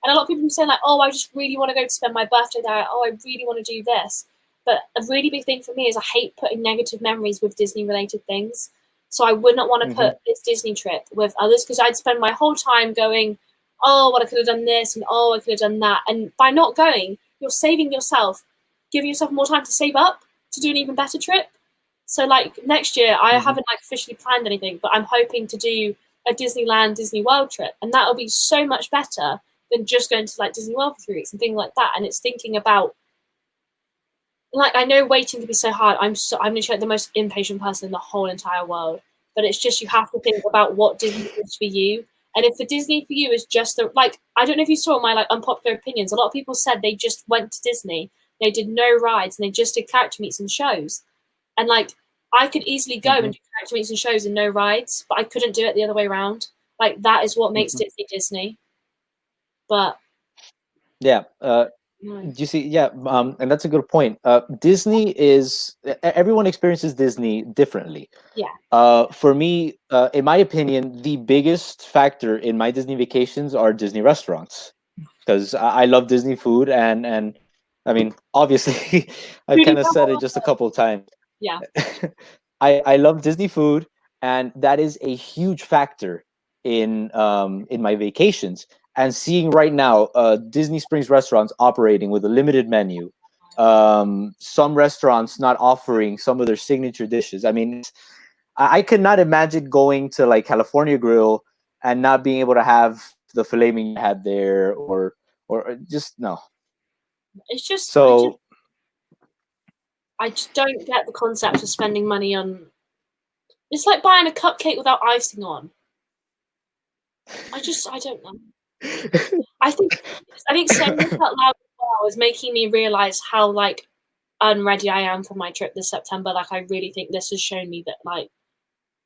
a lot of people say like, "Oh, I just really want to go to spend my birthday there. Oh, I really want to do this." But a really big thing for me is I hate putting negative memories with Disney-related things. So I would not want to put this Disney trip with others because I'd spend my whole time going, "Oh, well, I could have done this," and "Oh, I could have done that." And by not going, you're saving yourself, giving yourself more time to save up to do an even better trip. So like next year, I haven't like officially planned anything, but I'm hoping to do a Disneyland, Disney World trip, and that'll be so much better than just going to like Disney World for 3 weeks and things like that. And it's thinking about, like, I know waiting can be so hard. I'm literally the most impatient person in the whole entire world. But it's just you have to think about what Disney is for you. And if the Disney for you is just the like, I don't know if you saw my like unpopular opinions. A lot of people said they just went to Disney, they did no rides, and they just did character meets and shows. And like, I could easily go and do character meets and shows and no rides, but I couldn't do it the other way around. Like that is what makes Disney Disney. But yeah. You see, yeah, and that's a good point. Disney is everyone experiences Disney differently. Yeah. For me, in my opinion, the biggest factor in my Disney vacations are Disney restaurants, because I love Disney food, and I mean, obviously, I've kind of said it just a couple of times. Yeah. I love Disney food, and that is a huge factor in my vacations. And seeing right now Disney Springs restaurants operating with a limited menu, some restaurants not offering some of their signature dishes. I mean, I could not imagine going to like California Grill and not being able to have the filet mignon you had there, or just no. It's just So I just don't get the concept of spending money on. It's like buying a cupcake without icing on. I don't know. I think saying this out loud as well is making me realize how like unready I am for my trip this September. Like I really think this has shown me that like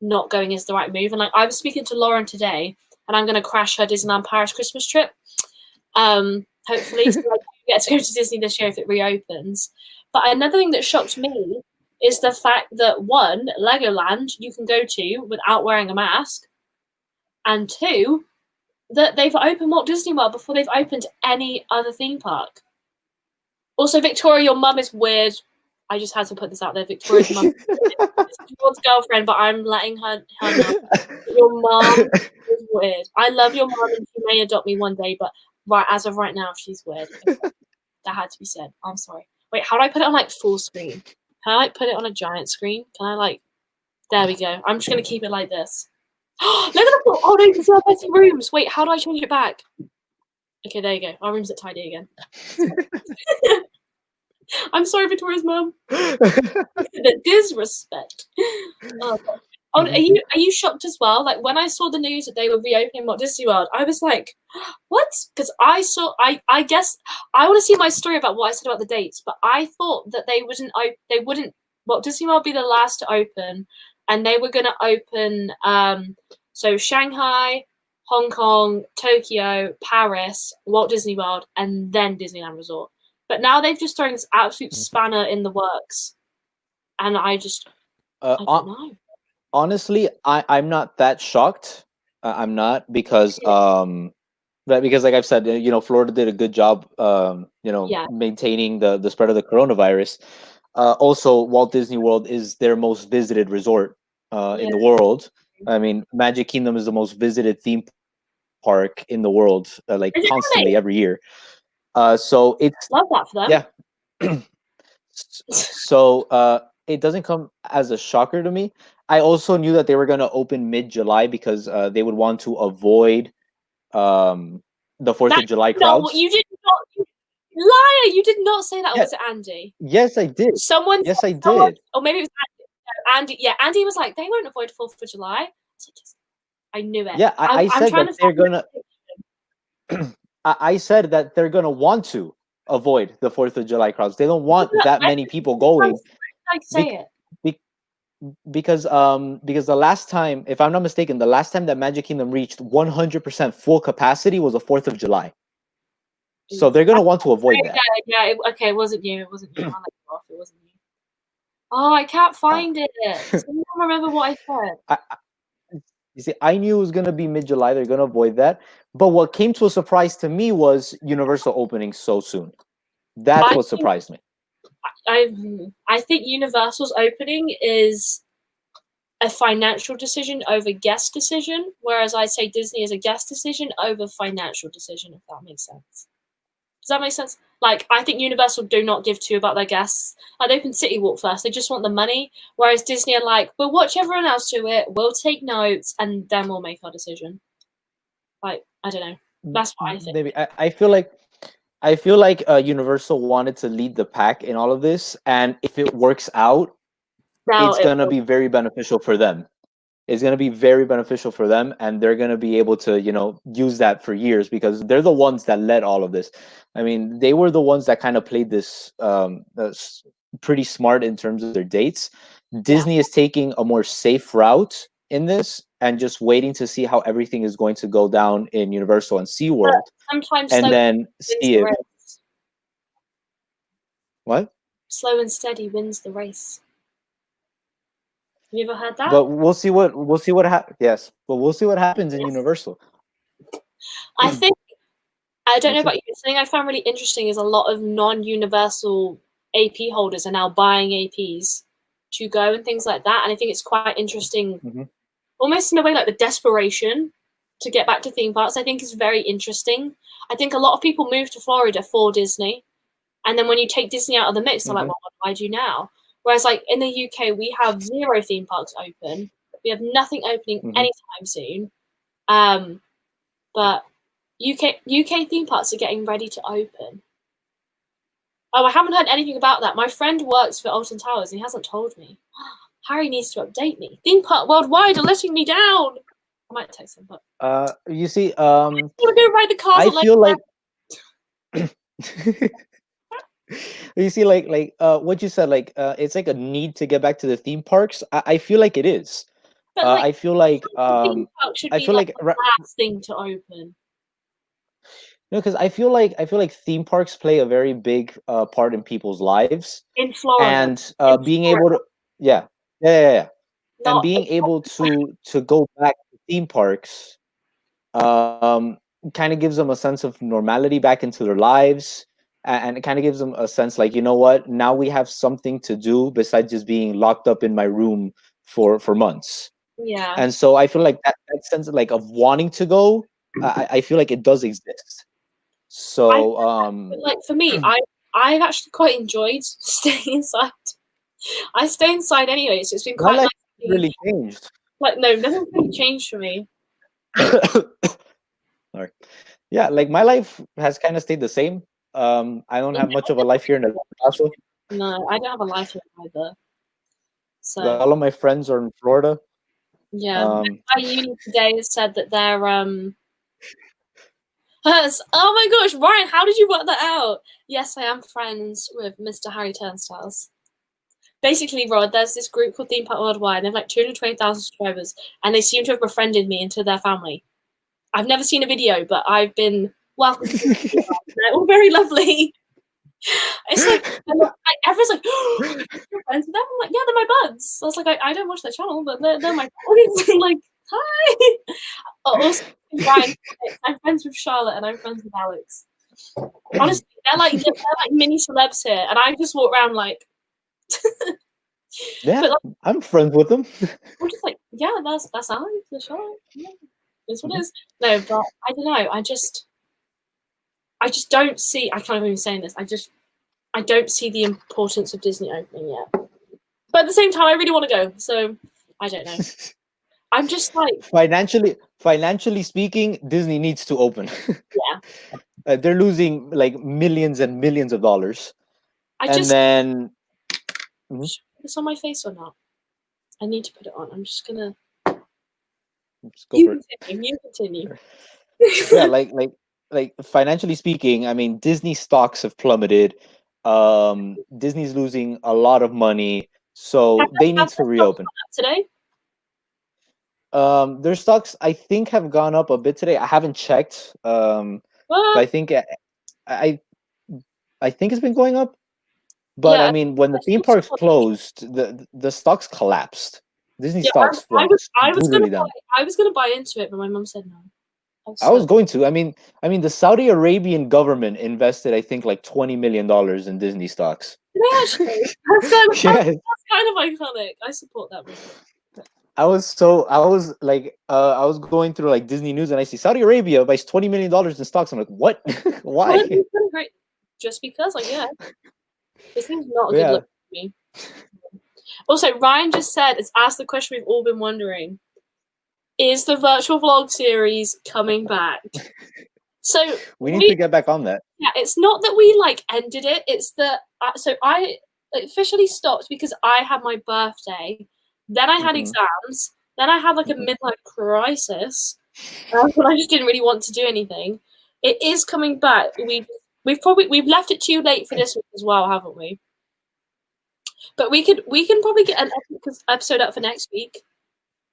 not going is the right move. And like I was speaking to Lauren today, and I'm going to crash her Disneyland Paris Christmas trip. Hopefully, so I get to go to Disney this year if it reopens. But another thing that shocked me is the fact that one, Legoland you can go to without wearing a mask, and two, that they've opened Walt Disney World before they've opened any other theme park. Also, Victoria, your mum is weird. I just had to put this out there. Victoria's mum is George's girlfriend, but I'm letting her know. Your mum is weird. I love your mum, and she may adopt me one day, but as of right now, she's weird. Okay. That had to be said. I'm sorry. Wait, how do I put it on like full screen? Can I like put it on a giant screen? Can I like? There we go. I'm just gonna keep it like this. Look at the oh no, these are better rooms. Wait, how do I change it back? Okay, there you go. Our rooms are tidy again. I'm sorry, Victoria's mum. The disrespect. Oh, are you shocked as well? Like when I saw the news that they were reopening Walt Disney World, I was like, what? Because I guess I want to see my story about what I said about the dates, but I thought that they wouldn't Walt Disney World be the last to open, and they were going to open so Shanghai, Hong Kong, Tokyo, Paris, Walt Disney World, and then Disneyland Resort. But now they've just thrown this absolute spanner in the works, and I don't know. Honestly, I'm not that shocked. I'm not because like I've said, Florida did a good job, maintaining the spread of the coronavirus. Also, Walt Disney World is their most visited resort in the world. I mean, Magic Kingdom is the most visited theme park in the world, like constantly every year. So it's love that for them. Yeah. So it doesn't come as a shocker to me. I also knew that they were going to open mid-July because they would want to avoid the 4th of July crowds. You did not, liar! You did not say that. Yeah. Or was it Andy? Yes, I did. Yes, I did. Or maybe it was Andy. Yeah, Andy was like, they won't avoid 4th of July. I knew it. Yeah, I said that they're gonna. I said that they're gonna want to avoid the 4th of July crowds. They don't want that many people going. I say it. Because the last time, if I'm not mistaken, the last time that Magic Kingdom reached 100% full capacity was the 4th of July. So they're gonna want to avoid that. Yeah. Okay, it wasn't you. It wasn't you. I'll let you off. It wasn't you. Oh, I can't find it. I don't remember what I said. You see, I knew it was gonna be mid-July. They're gonna avoid that. But what came to a surprise to me was Universal opening so soon. That's what surprised me. I think Universal's opening is a financial decision over guest decision, whereas I say Disney is a guest decision over financial decision, if that makes sense. Does that make sense? Like, I think Universal do not give two about their guests. Like, they open City Walk first. They just want the money, whereas Disney are like, we'll watch everyone else do it, we'll take notes, and then we'll make our decision. Like, I don't know. That's what I think. Maybe. I feel like Universal wanted to lead the pack in all of this, and if it works out, it's going to be very beneficial for them. It's going to be very beneficial for them, and they're going to be able to, use that for years because they're the ones that led all of this. I mean, they were the ones that kind of played this pretty smart in terms of their dates. Disney is taking a more safe route in this and just waiting to see how everything is going to go down in Universal and SeaWorld. Sometimes and then see it. What? Slow and steady wins the race. Have you ever heard that? But we'll see what happens. Yes, but we'll see what happens in Universal. I think I don't know about you. Something I found really interesting is a lot of non-Universal AP holders are now buying APs to go and things like that. And I think it's quite interesting almost in a way like the desperation to get back to theme parks, I think is very interesting. I think a lot of people move to Florida for Disney, and then when you take Disney out of the mix, they're like, well, what do I do now? Whereas like in the UK, we have 0 theme parks open. We have nothing opening anytime soon. But UK theme parks are getting ready to open. Oh, I haven't heard anything about that. My friend works for Alton Towers and he hasn't told me. Harry needs to update me. Theme Park Worldwide are letting me down. I might text him, but you see, I want to go ride the cars. I feel like you see, like what you said, like it's like a need to get back to the theme parks. I feel like it is. But like, I feel like theme park should I be feel like like the last thing to open. no, because I feel like theme parks play a very big part in people's lives, In Florida, and being able to, yeah, and not being able to go back to theme parks, kind of gives them a sense of normality back into their lives, and it kind of gives them a sense like, you know what, now we have something to do besides just being locked up in my room for months. yeah. And so I feel like that sense of, like, of wanting to go, I feel like it does exist. So But like for me, I've actually quite enjoyed staying inside. I stay inside anyway, so it's been my quite life nice. really changed. Like no, nothing's really changed for me. Sorry. Yeah, like my life has kind of stayed the same. I don't have much of a life here in El Paso. No, I don't have a life here either. So All of my friends are in Florida. yeah, my uni today has said that they're oh my gosh, Ryan, how did you work that out? Yes, I am friends with Mr. Harry Turnstiles. Basically, Rod, there's this group called Theme Park Worldwide. They have like 220,000 subscribers, and they seem to have befriended me into their family. I've never seen a video, but I've been welcomed. They're all very lovely. It's like everyone's like, oh, you're friends with them? I'm like, yeah, they're my buds. I was like, I don't watch their channel, but they're my buds. Like, hi. Also, Ryan, I'm friends with Charlotte and I'm friends with Alex. Honestly, they're like mini celebs here, and I just walk around like. Yeah, but, like, I'm friends with them. I'm just like, yeah, that's Alex, for sure. Yeah, that's what it is. No, but I don't know. I just don't see. I can't even saying this. I don't see the importance of Disney opening yet. But at the same time, I really want to go. So I don't know. I'm just like financially speaking, Disney needs to open. Yeah. They're losing like millions and millions of dollars. Then should I put this on my face or not? I need to put it on. I'm just gonna. Just go for it. You continue. Yeah, like financially speaking, I mean, Disney stocks have plummeted. Disney's losing a lot of money, so they need to reopen. Today? Their stocks, I think, have gone up a bit today. I haven't checked. But I think I think it's been going up. But I mean, when the theme parks closed, the stocks collapsed. Disney stocks went brutally down. I was gonna buy into it, but my mom said no. I was going to. I mean, the Saudi Arabian government invested, I think, like $20 million in Disney stocks. Yeah, actually, that's kind of iconic. I support that movie. I was going through like Disney news and I see Saudi Arabia buys $20 million in stocks. I'm like, what? Why? Well, just because, like, yeah, this seems not a good look for me. Also, Ryan just said, it's asked the question we've all been wondering: is the virtual vlog series coming back? So we need to get back on that. Yeah, it's not that we like ended it. It's that so I officially stopped because I had my birthday. Then I had exams. Then I had like a midlife crisis. When I just didn't really want to do anything. It is coming back. We've left it too late for this week as well, haven't we? But we can probably get an episode up for next week.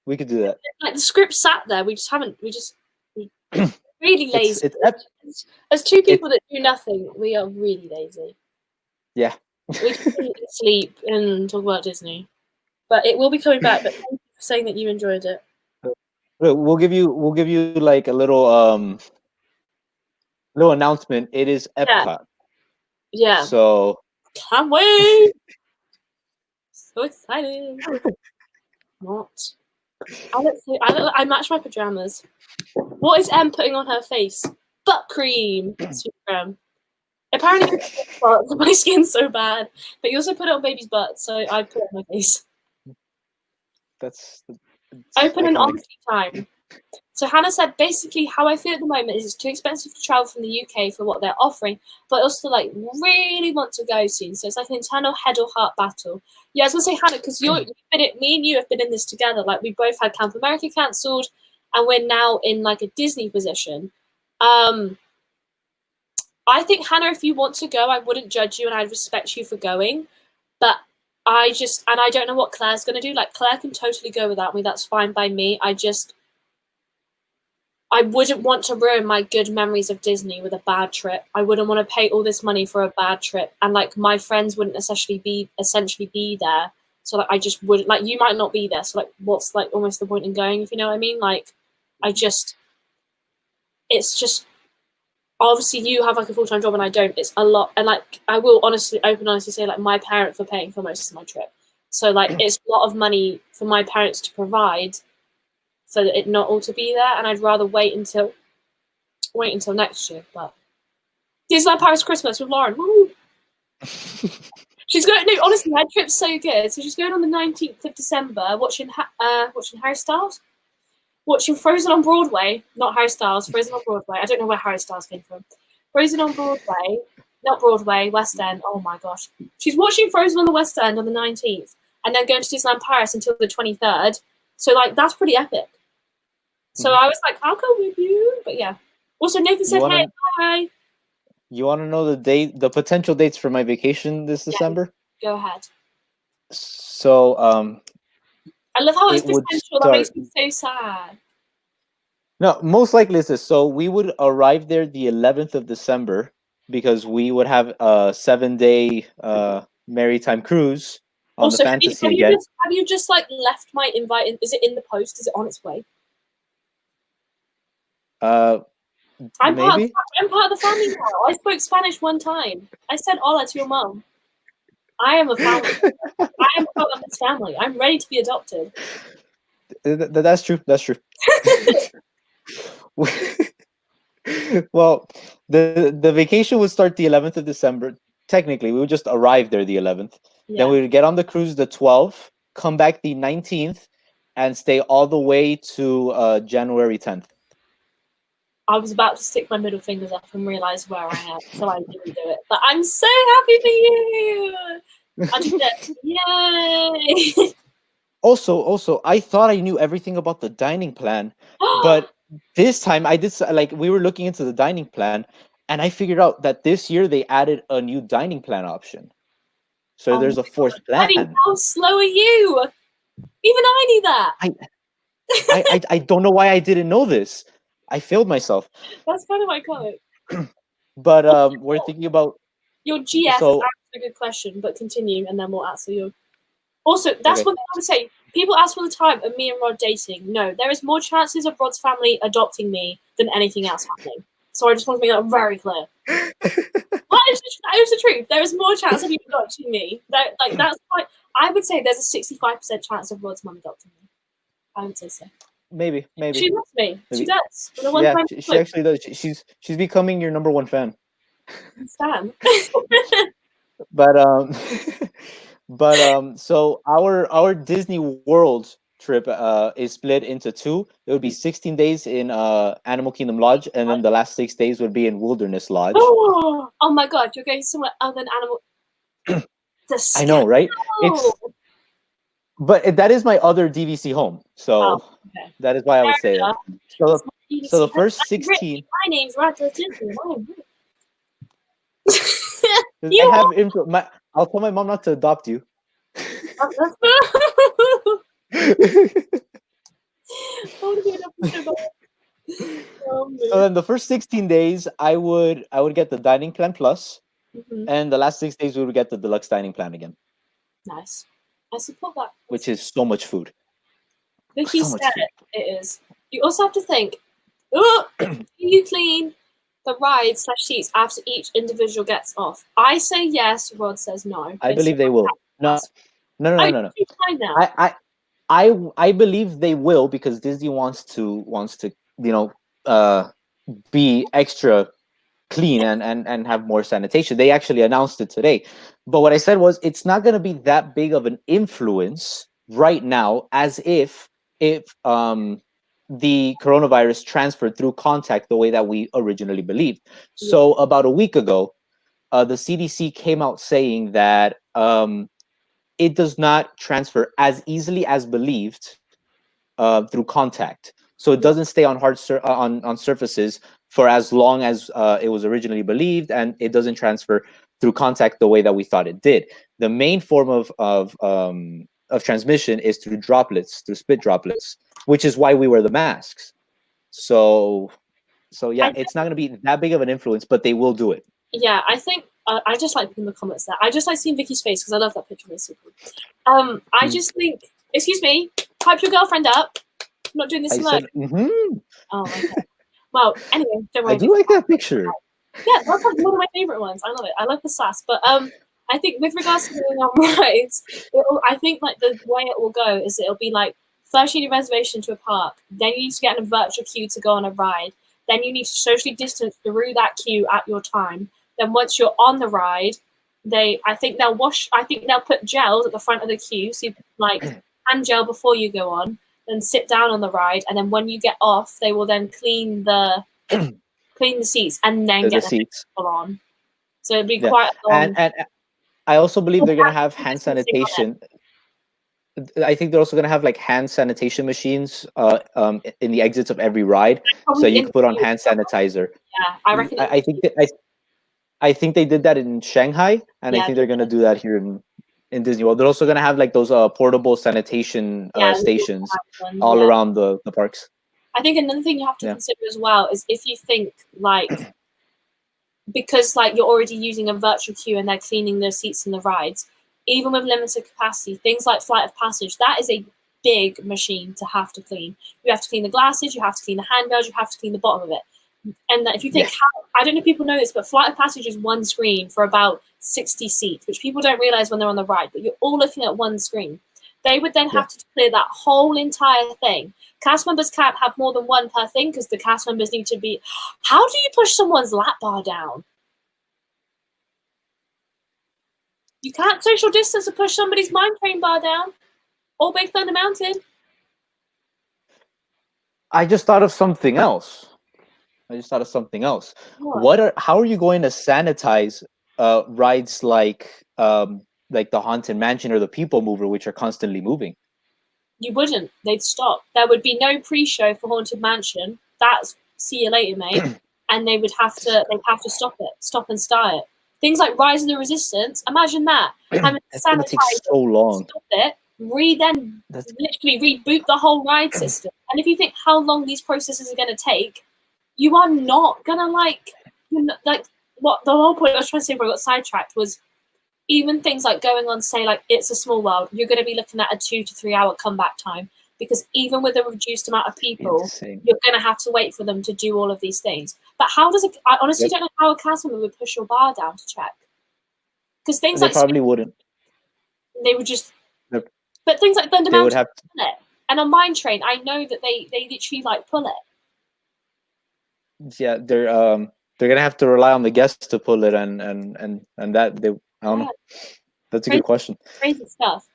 We could do that. Like the script sat there. We just haven't. We're really lazy. As two people that do nothing, we are really lazy. Yeah. We just sleep and talk about Disney. But it will be coming back. But thank you for saying that you enjoyed it. We'll give you like a little announcement. It is Epcot. Yeah. So can't wait. So excited. Not. I match my pajamas. What is Em putting on her face? Butt cream. Apparently, my skin's so bad. But you also put it on baby's butt, so I put it on my face. That's Open and iconic. honesty time. So Hannah said, basically, how I feel at the moment is it's too expensive to travel from the UK for what they're offering, but I also like really want to go soon. So it's like an internal head or heart battle. Yeah, I was gonna say, Hannah, because me and you have been in this together. Like we both had Camp America cancelled, and we're now in like a Disney position. I think, Hannah, if you want to go, I wouldn't judge you and I'd respect you for going. But I don't know what Claire's going to do. Like, Claire can totally go without me. That's fine by me. I wouldn't want to ruin my good memories of Disney with a bad trip. I wouldn't want to pay all this money for a bad trip. And, like, my friends wouldn't essentially be there. So, like, I just wouldn't, like, you might not be there. So, like, what's, like, almost the point in going, if you know what I mean? Like, it's just, obviously you have like a full-time job and I don't. It's a lot, and like I will honestly say like my parents were paying for most of my trip, so like it's a lot of money for my parents to provide for it not all to be there, and I'd rather wait until next year. But Disneyland Paris Christmas with Lauren. Woo! She's going. No, honestly, my trip's so good. So she's going on the 19th of December, watching Harry Styles. Watching Frozen on Broadway, not Harry Styles, Frozen on Broadway. I don't know where Harry Styles came from. Frozen on Broadway, not Broadway, West End. Oh my gosh. She's watching Frozen on the West End on the 19th and then going to Disneyland Paris until the 23rd. So, like, that's pretty epic. So I was like, I'll go with you. But yeah. Also, Nathan said, hey, bye. You want to know the potential dates for my vacation this December? Go ahead. So, I love how it's potential. That makes me so sad. No, most likely it's this. So we would arrive there the 11th of December because we would have a 7-day maritime cruise on the Fantasy again. Have you just like left my invite? Is it in the post? Is it on its way? I'm part of the family now. I spoke Spanish one time. I said hola to your mom. I am a family. I am part of this family. I'm ready to be adopted. That's true. That's true. Well, the vacation would start the 11th of December. Technically, we would just arrive there the 11th. Yeah. Then we would get on the cruise the 12th, come back the 19th, and stay all the way to January 10th. I was about to stick my middle fingers up and realize where I am, so I didn't do it. But I'm so happy for you! I did it. Yay! Also, I thought I knew everything about the dining plan, but this time I did, like, we were looking into the dining plan, and I figured out that this year they added a new dining plan option. So there's a fourth plan. I mean, how slow are you? Even I knew that. I don't know why I didn't know this. I failed myself. That's kind of iconic. But we're thinking about your GF. So, is a good question, but continue, and then we'll answer your. Also, that's one thing I would say. People ask all the time, are me and Rod dating? No, there is more chances of Rod's family adopting me than anything else happening. So I just want to make that very clear. That is the truth. There is more chance of you adopting me. That's why I would say there's a 65% chance of Rod's mum adopting me. I would say so. Maybe. She loves me. Maybe. She does. Yeah, she actually does. She's becoming your number one fan. Stan. But so our Disney World trip is split into two. It would be 16 days in Animal Kingdom Lodge, and then the last 6 days would be in Wilderness Lodge. Oh my God, you're going somewhere other than Animal. I know, right? But that is my other DVC home, so that is why I would say that. So the first 16. My name's Roger Disney. I'll tell my mom not to adopt you. So then the first 16 days, I would get the dining plan plus, and the last 6 days we would get the deluxe dining plan again. Nice. I support that. Which is so much food. Vicky said it is. You also have to think, do you clean the rides / seats after each individual gets off? I say yes, Rod says no. I believe they will. No. I believe they will, because Disney wants to be extra clean and have more sanitation. They actually announced it today. But what I said was, it's not going to be that big of an influence right now, as if the coronavirus transferred through contact the way that we originally believed. Yeah. So about a week ago, the CDC came out saying that it does not transfer as easily as believed through contact. So it Yeah. doesn't stay on on surfaces for as long as it was originally believed, and it doesn't transfer through contact the way that we thought it did. The main form of transmission is through droplets, through spit droplets, which is why we wear the masks. So yeah, I it's not going to be that big of an influence, but they will do it. Yeah, I think I just like in the comments there. I just like seeing Vicky's face because I love that picture. It's super cool. I just think, excuse me, pipe your girlfriend up. I'm not doing this I alone. said, Oh, okay. Well, anyway, don't I worry. do like that picture. Yeah, that's like one of my favorite ones. I love it. I love the sass. But I think with regards to going on rides, I think like the way it will go is it'll be like first you need a reservation to a park, then you need to get in a virtual queue to go on a ride, then you need to socially distance through that queue at your time. Then once you're on the ride, I think they'll put gels at the front of the queue, so you like hand gel before you go on, then sit down on the ride, and then when you get off, they will then clean the seats and then The get the seats. people on. So it'd be Yeah, quite a long. and I also believe they're going to have Social hand distancing on it. sanitation. I think they're also going to have like hand sanitation machines in the exits of every ride, so Probably you in can put on the hand sanitizer. yeah, I reckon. I think I think they did that in Shanghai, and I Yeah, think they're going to do that here in Disney World. They're also going to have like those portable sanitation yeah, stations ones, all yeah. around the parks. I think another thing you have to Yeah. consider as well is if you think like because like you're already using a virtual queue and they're cleaning the seats in the rides, even with limited capacity, things like Flight of Passage, that is a big machine to have to clean. You have to clean the glasses, you have to clean the handrails, you have to clean the bottom of it. And if you think, I don't know if people know this, but Flight of Passage is one screen for about 60 seats, which people don't realize when they're on the ride, but you're all looking at one screen. They would then have to clear that whole entire thing. Cast members can't have more than one per thing because the cast members need to be. How do you push someone's lap bar down? You can't social distance or push somebody's mine train bar down. Or Big Thunder Mountain. I just thought of something else. What? How are you going to sanitize rides like the Haunted Mansion or the People Mover, which are constantly moving? You wouldn't. They'd stop. There would be no pre-show for Haunted Mansion. That's see you later, mate. And they'd have to stop and start it. Things like Rise of the Resistance. Imagine that. Having to It's going to take so long. stop it, literally reboot the whole ride system. And if you think how long these processes are going to take, you are not gonna like what the whole point I was trying to say before I got sidetracked was even things like going on, say, like It's a Small World, you're going to be looking at a 2 to 3 hour comeback time because even with a reduced amount of people, Insane. you're going to have to wait for them to do all of these things. But how does it? I honestly don't know how a cast member would push your bar down to check because things They like probably wouldn't. they would just. They're- But things like Thunder They would Mountain have. pull it, and on Mine Train, I know that they literally like pull it. Yeah, they're gonna have to rely on the guests to pull it, and that they. I don't know. That's a good question. Crazy stuff.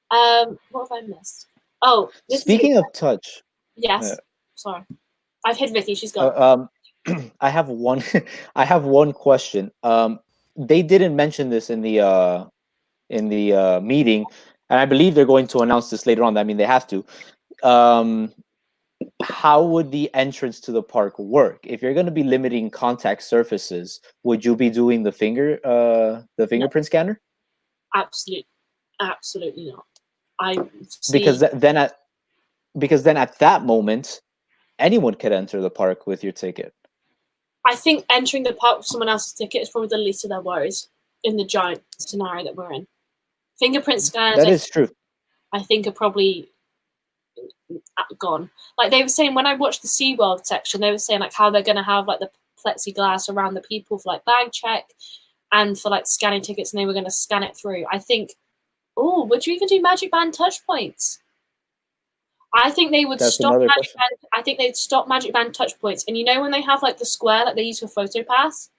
What have I missed? Oh, Speaking of touch, yes. Sorry, I've hit Vicky. She's gone. I have one. I have one question. They didn't mention this in the meeting, and I believe they're going to announce this later on. I mean, they have to. How would the entrance to the park work? If you're going to be limiting contact surfaces, would you be doing the fingerprint scanner? Absolutely not. Because then at that moment, anyone could enter the park with your ticket. I think entering the park with someone else's ticket is probably the least of their worries in the giant scenario that we're in. Fingerprint scanners, That is true. I think, are probably gone. Like they were saying when I watched the SeaWorld section, they were saying like how they're going to have like the plexiglass around the people for like bag check and for like scanning tickets, and they were going to scan it through. I think, would you even do Magic Band touch points? I think they would That's stop another Magic question. Band. I think they'd stop Magic Band touch points. And you know when they have like the square that they use for photo pass?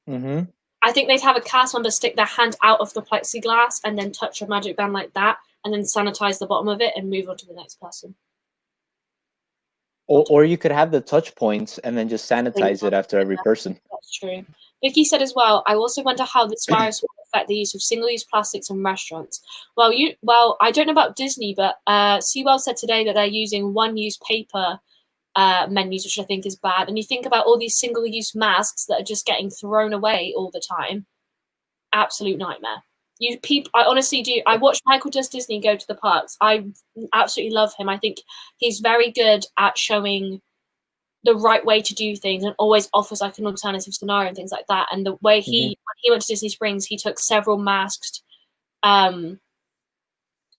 Mm-hmm. I think they'd have a cast member stick their hand out of the plexiglass and then touch a Magic Band like that, and then sanitize the bottom of it and move on to the next person. Or you could have the touch points and then just sanitize it after every person. That's true. Vicky said as well, I also wonder how this virus will affect the use of single-use plastics in restaurants. Well, I don't know about Disney, but SeaWorld said today that they're using one-use paper menus, which I think is bad. And you think about all these single-use masks that are just getting thrown away all the time. Absolute nightmare. I honestly do. I watch Michael Does Disney go to the parks. I absolutely love him. I think he's very good at showing the right way to do things and always offers like an alternative scenario and things like that. And the way when he went to Disney Springs, he took several masked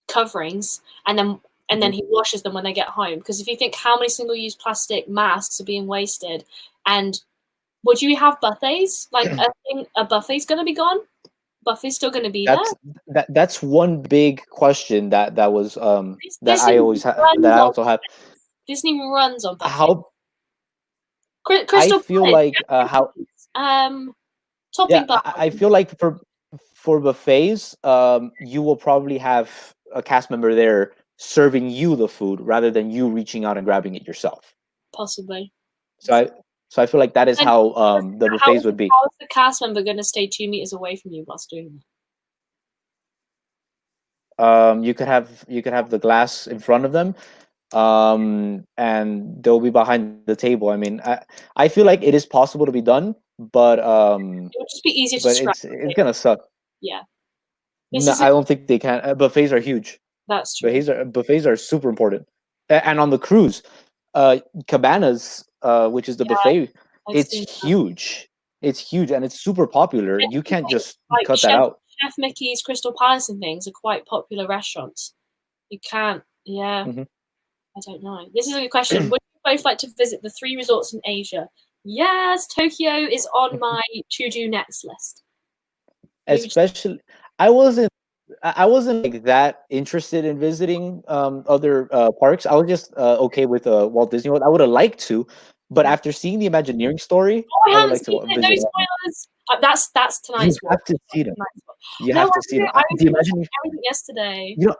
coverings and then he washes them when they get home. Because if you think how many single-use plastic masks are being wasted, and would you have buffets? Like a buffet's going to be gone. Buffet's still going to be there. That's one big question that was that I always that I also have. Disney runs on buffets. How Crystal I feel like how topping I feel like for buffets, you will probably have a cast member there serving you the food rather than you reaching out and grabbing it yourself. Possibly. So I feel like that is how the buffets would be. How is the cast member going to stay 2 meters away from you whilst doing that? You could have the glass in front of them, and they'll be behind the table. I mean, I feel like it is possible to be done, but it would just be easier to it's gonna suck. Yeah. No, I don't think they can. Buffets are huge. That's true. Buffets are super important. And on the cruise, Cabanas, which is the buffet, it's huge. It's huge and it's super popular. You can't just cut that out. Chef Mickey's, Crystal Palace and things are quite popular restaurants. You can't, I don't know. This is a good question. Would you both like to visit the 3 resorts in Asia? Yes, Tokyo is on my to-do next list. Especially, I wasn't like that interested in visiting other parks. I was just okay with Walt Disney World. I would have liked to, but after seeing the Imagineering story, I would like to visit. That's tonight's. You have to see them. You have to see them. The Imagineering yesterday. You know,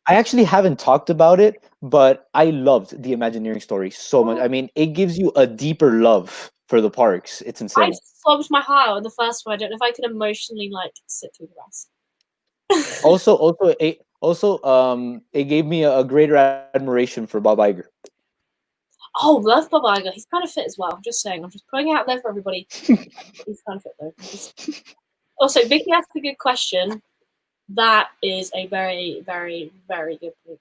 I actually haven't talked about it, but I loved the Imagineering story so much. I mean, it gives you a deeper love for the parks. It's insane. I sobbed my heart out in the first one. I don't know if I can emotionally like sit through the rest. It gave me a greater admiration for Bob Iger. Oh, love Bob Iger. He's kind of fit as well. I'm just saying. I'm just putting it out there for everybody. He's kind of fit though. Also, Vicky asked a good question. That is a very, very, very good point.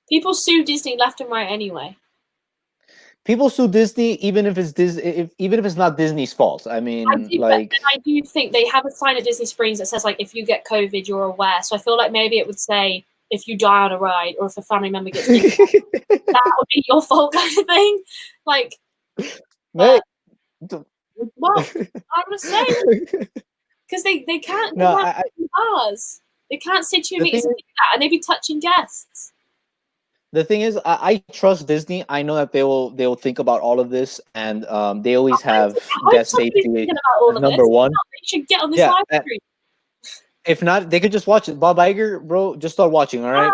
People sue Disney left and right anyway. People sue Disney even if it's not Disney's fault. I mean, I do think they have a sign at Disney Springs that says like if you get COVID, you're aware. So I feel like maybe it would say if you die on a ride or if a family member gets sick, that would be your fault kind of thing. Like, well, I'm just saying because they can't. Bars. They can't sit 2 meters and do that, and they be touching guests. The thing is, I trust Disney. I know that they will think about all of this, and they always have guest safety number one. They should get on this live stream. If not, they could just watch it. Bob Iger, bro, just start watching. All right.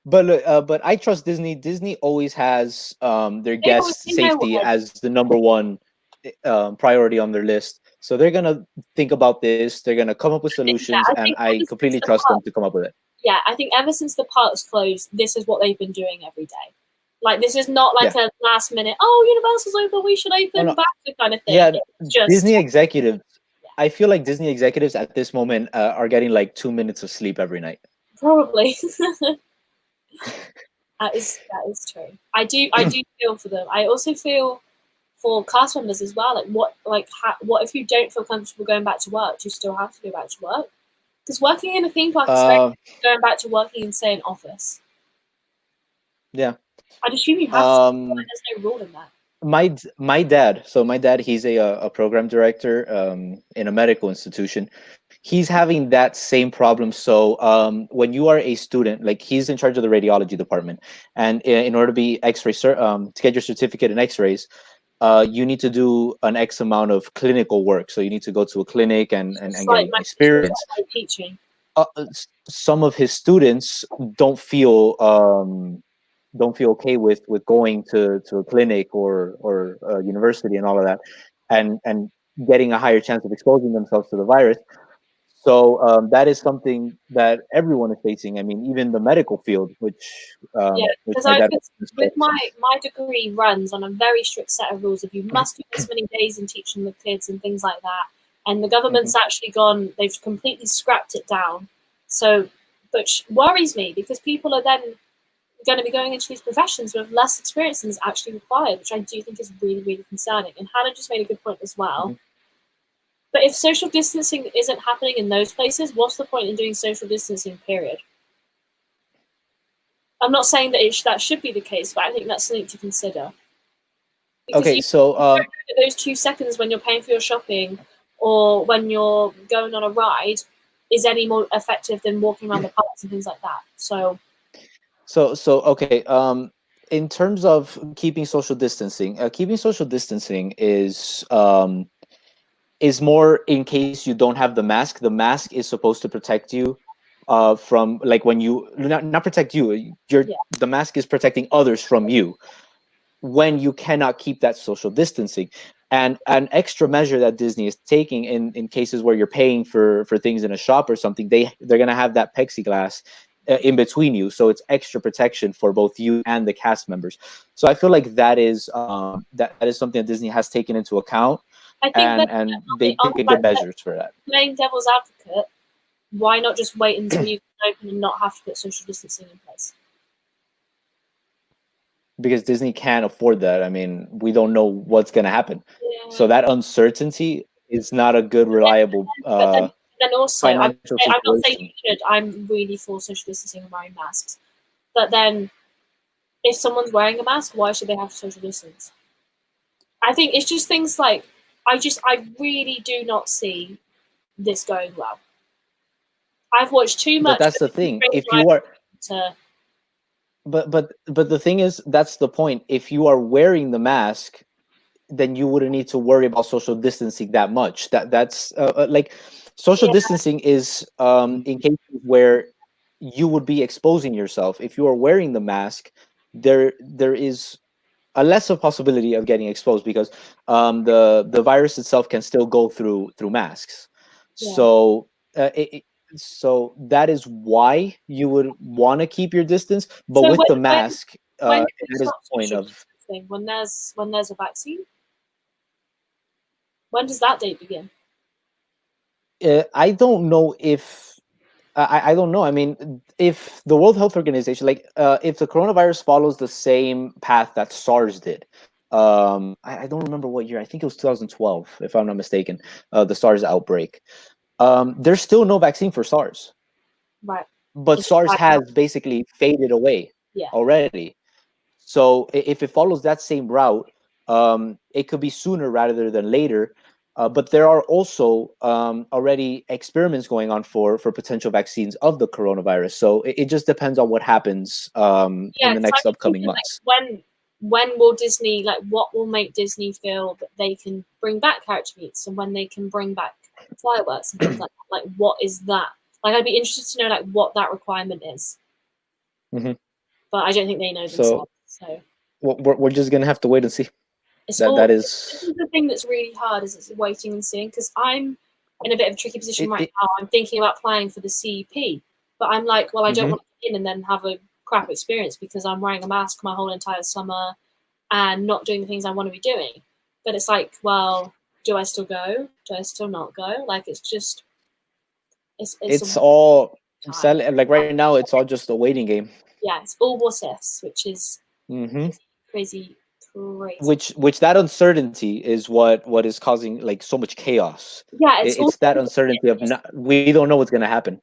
But I trust Disney. Disney always has their guest safety as the number one priority on their list. So they're gonna think about this. They're gonna come up with solutions, and I completely trust them to come up with it. Yeah, I think ever since the parks closed, this is what they've been doing every day. Like this is not like a last minute. Oh, Universal's open. We should open back to kind of thing. Yeah, Disney executives. I feel like Disney executives at this moment are getting like 2 minutes of sleep every night. Probably. That is true. I do feel for them. I also feel for cast members as well. Like what if you don't feel comfortable going back to work? Do you still have to go back to work? Because working in a theme park is very going back to working in, say, an office. Yeah. I'd assume you have to. There's no rule in that. My dad. So my dad, he's a program director in a medical institution. he's having that same problem. So when you are a student, like he's in charge of the radiology department, and in order to be X-ray to get your certificate in X-rays, you need to do an X amount of clinical work. So you need to go to a clinic and It's get like my experience. teaching. Some of his students don't feel okay with going to a clinic or a university and all of that, and getting a higher chance of exposing themselves to the virus. So that is something that everyone is facing. I mean, even the medical field, Yeah, which because my I dad with my degree runs on a very strict set of rules. If you must do this many days in teaching the kids and things like that, and the government's actually gone, they've completely scrapped it down. So, which worries me because people are then going to be going into these professions with less experience than is actually required, which I do think is really, really concerning. And Hannah just made a good point as well. But if social distancing isn't happening in those places, what's the point in doing social distancing, period? I'm not saying that that should be the case, but I think that's something to consider. Because Okay, so those 2 seconds when you're paying for your shopping or when you're going on a ride is any more effective than walking around the parks and things like that. So okay. In terms of keeping social distancing is more in case you don't have the mask. The mask is supposed to protect you from, like, when you not protect you. yeah, The mask is protecting others from you when you cannot keep that social distancing. And an extra measure that Disney is taking in cases where you're paying for things in a shop or something, they're going to have that plexiglass in between you, so it's extra protection for both you and the cast members. So I feel like that is that is something that Disney has taken into account, I think that and they've taken like good measures for that. playing devil's advocate, why not just wait until you can open and not have to put social distancing in place? Because Disney can't afford that. I mean, we don't know what's going to happen. So Yeah. that uncertainty is not a good, reliable But then also, financial I'm not saying situation. you should. I'm really for social distancing and wearing masks. But then, if someone's wearing a mask, why should they have to social distance? I think it's just things like I really do not see this going well. I've watched too But much that's the thing. If Life you are, to but the thing is, that's the point. If you are wearing the mask, then you wouldn't need to worry about social distancing that much. That's like, social yeah, distancing is in cases where you would be exposing yourself. If you are wearing the mask, there is a lesser possibility of getting exposed, because the virus itself can still go through masks. yeah. So so that is why you would want to keep your distance, but So with the mask, when can we that is stop the point social of. distancing? When there's a vaccine? When does that date begin? I don't know if I don't know. I mean, if the World Health Organization, like, if the coronavirus follows the same path that SARS did, I don't remember what year. I think it was 2012, if I'm not mistaken. The SARS outbreak. There's still no vaccine for SARS, Right. but It's just SARS right now. has basically faded away Yeah. already. So if it follows that same route, it could be sooner rather than later. But there are also already experiments going on for potential vaccines of the coronavirus. So it just depends on what happens in Yeah, the because next I'm upcoming thinking months. like when will Disney like what will make Disney feel that they can bring back character meets and when they can bring back fireworks and things like that? Like what is that? Like I'd be interested to know like what that requirement is. Hmm. But I don't think they know So themselves. So we're just gonna have to wait and see. it's That all that this is is the thing that's really hard is it's waiting and seeing because I'm in a bit of a tricky position it. right now. I'm thinking about applying for the CEP, but I'm like, well, I don't Mhm. want to get in and then have a crap experience because I'm wearing a mask my whole entire summer and not doing the things I want to be doing. But it's like, well, do I still go? Do I still not go? Like it's just it's It's a all time. like right now. It's all just a waiting game. Yeah, it's all what ifs, which is Hmm. crazy, crazy. Which that uncertainty is what is causing, like, so much chaos. Yeah, it's It's also that uncertainty of we don't know what's going to happen.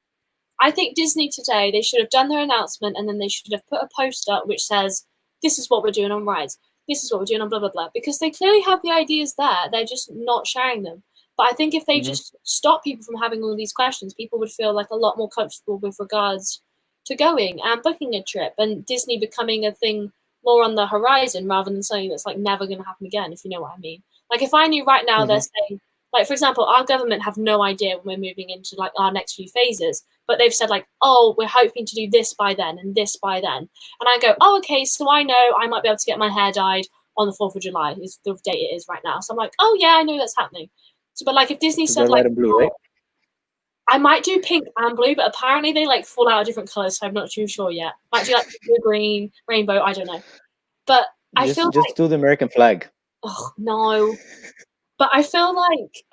I think Disney today, they should have done their announcement and then they should have put a post up which says, this is what we're doing on rides. This is what we're doing on blah, blah, blah. Because they clearly have the ideas there. They're just not sharing them. But I think if they Mhm. just stop people from having all these questions, people would feel like a lot more comfortable with regards to going and booking a trip, and Disney becoming a thing more on the horizon rather than something that's like never going to happen again, if you know what I mean. Like if I knew right now they're saying, like for example, our government have no idea when we're moving into like our next few phases, but they've said like, oh, we're hoping to do this by then and this by then. And I go, oh, okay, so I know I might be able to get my hair dyed on the 4th of July is the date it is right now. So I'm like, oh yeah, I know that's happening. So, but like if Disney said Red, like, white, and blue, right? I might do pink and blue, but apparently they like fall out of different colors, so I'm not too sure yet. Might do like blue, green, rainbow, I don't know. But I feel Just like, do the American flag. oh no. But I feel like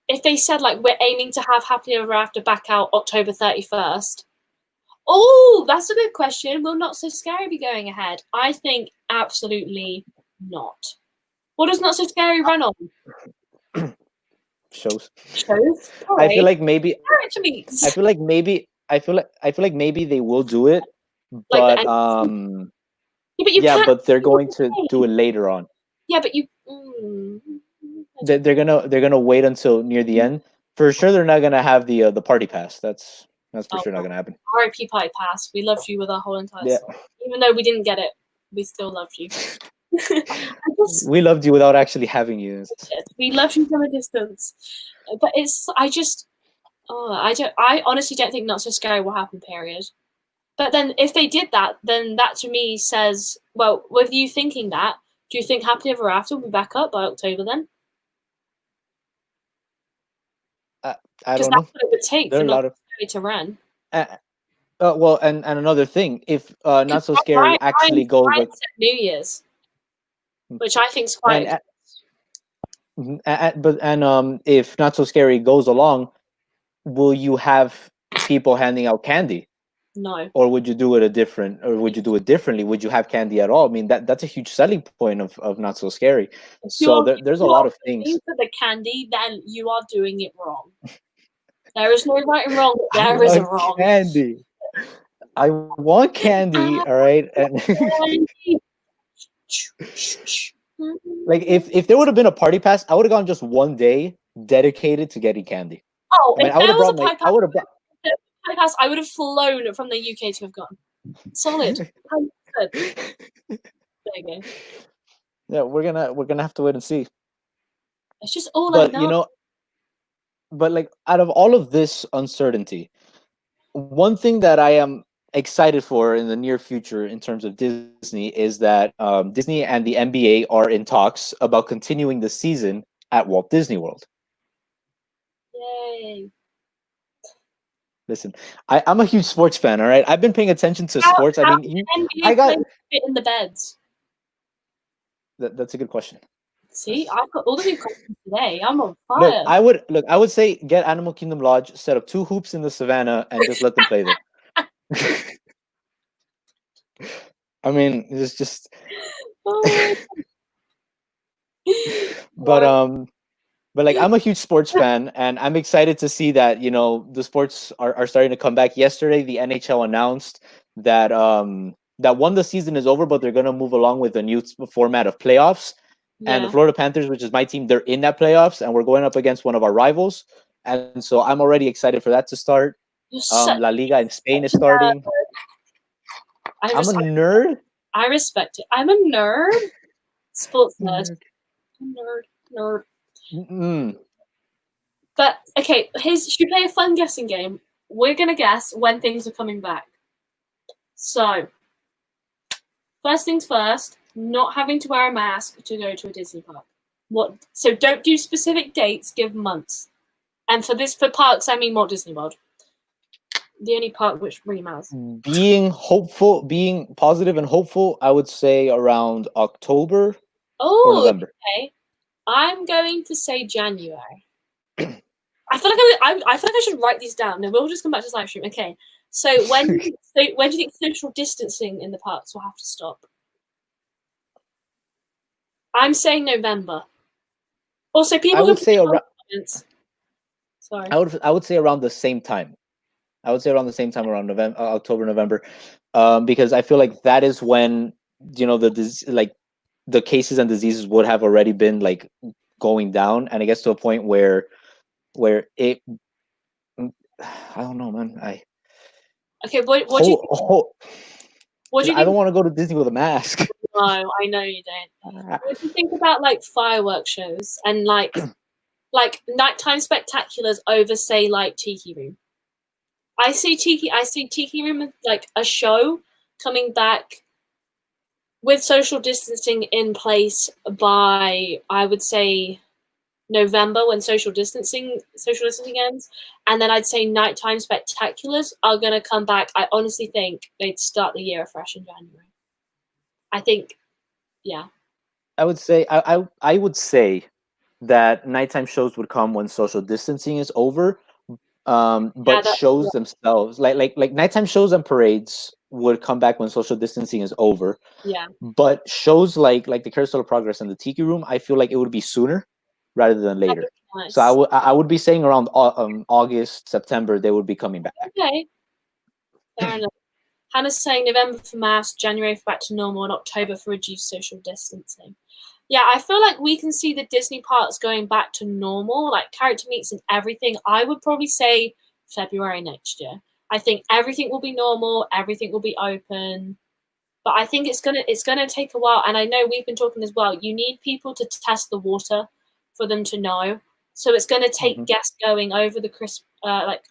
if they said like we're aiming to have Happily Ever After back out October 31st. Oh, that's a good question. Will Not So Scary be going ahead? I think absolutely not. What does Not So Scary run on? Shows. Shows. I feel like maybe. Character meets. I feel like maybe. I feel like maybe they will do it, Like the but yeah, but you yeah, can't. but they're going to do it later on. Yeah, but you. They're gonna wait until near the end. For sure, they're not gonna have the party pass. That's for sure not gonna happen. R.I.P. Party Pass. We loved you with our whole entire Yeah. soul. Even though we didn't get it, we still loved you. We loved you without actually having you. We loved you from a distance. But I honestly don't think Not So Scary will happen, period. But then if they did that, then that to me says, well, with you thinking that, do you think Happily Ever After will be back up by October then? I don't that's know. what it would take There for are a Not lot So of. Scary to run. Well, and another thing, if Not So Scary actually Ryan goes, said New Year's, which I think is quite. if Not So Scary goes along, will you have people handing out candy? No. Or would you do it would you do it differently? Would you have candy at all? I mean, that's a huge selling point of Not So Scary. So there's a lot of things. For the candy, then you are doing it wrong. There is no right and wrong. I There is a want wrong. candy. I want candy. All right, and like if there would have been a party pass, I would have gone just one day dedicated to getting candy. Oh, I mean, if there was a party pass, I would have flown from the UK to have gone. Solid. There you go. Yeah, we're gonna have to wait and see. It's just all But I know. But like out of all of this uncertainty, one thing that I am excited for in the near future in terms of Disney is that Disney and the NBA are in talks about continuing the season at Walt Disney World. Yay. Listen, I'm a huge sports fan, all right? I've been paying attention to sports. I mean, I got fit in the beds. That's a good question. See, I've got all of your questions today. I'm on fire. I would say get Animal Kingdom Lodge, set up 2 hoops in the savannah, and just let them play there. I mean, it's just. But like I'm a huge sports fan, and I'm excited to see that the sports are starting to come back. Yesterday, the NHL announced that the season is over, but they're gonna move along with a new format of playoffs. Yeah. And the Florida Panthers, which is my team, they're in that playoffs, and we're going up against one of our rivals. And so I'm already excited for that to start. La Liga in Spain is starting. I'm a nerd. I respect it. I'm a nerd. Sports nerd. Nerd. But okay, should we play a fun guessing game? We're gonna guess when things are coming back. So, first things first, not having to wear a mask to go to a Disney park. So don't do specific dates, give months. And for parks, I mean Walt Disney World. The only part which really matters. Being positive and hopeful, I would say around October or November. Okay. I'm going to say January. I feel like I should write these down. No, we'll just come back to this live stream. Okay. So when do you think social distancing in the parks will have to stop? I'm saying November. Also, people. I would say around. Sorry. I would say around the same time. I would say around the same time, around October, November, because I feel like that is when the cases and diseases would have already been like going down, and it gets to a point where it, I don't know, man. Okay, what do you think? What do you I don't think? want to go to Disney with a mask. No, I know you don't. What do you think about like fireworks shows and like nighttime spectaculars over say like Tiki Room? I see Tiki Room as like a show coming back with social distancing in place by, I would say, November, when social distancing ends, and then I'd say nighttime spectaculars are gonna come back. I honestly think they'd start the year afresh in January. I think, yeah. I would say I would say that nighttime shows would come when social distancing is over. Yeah, But that, shows themselves, like nighttime shows and parades, would come back when social distancing is over. yeah. But shows like the Carousel of Progress and the Tiki Room, I feel like it would be sooner rather than That'd later. be So nice. I would be saying around August, September, they would be coming back. Okay, fair enough. Hannah's saying November for mass, January for back to normal, and October for reduced social distancing. Yeah, I feel like we can see the Disney parks going back to normal, like character meets and everything. I would probably say February next year. I think everything will be normal, everything will be open. But I think it's gonna take a while. And I know we've been talking as well. You need people to test the water for them to know. So it's gonna take Mhm. guests going over the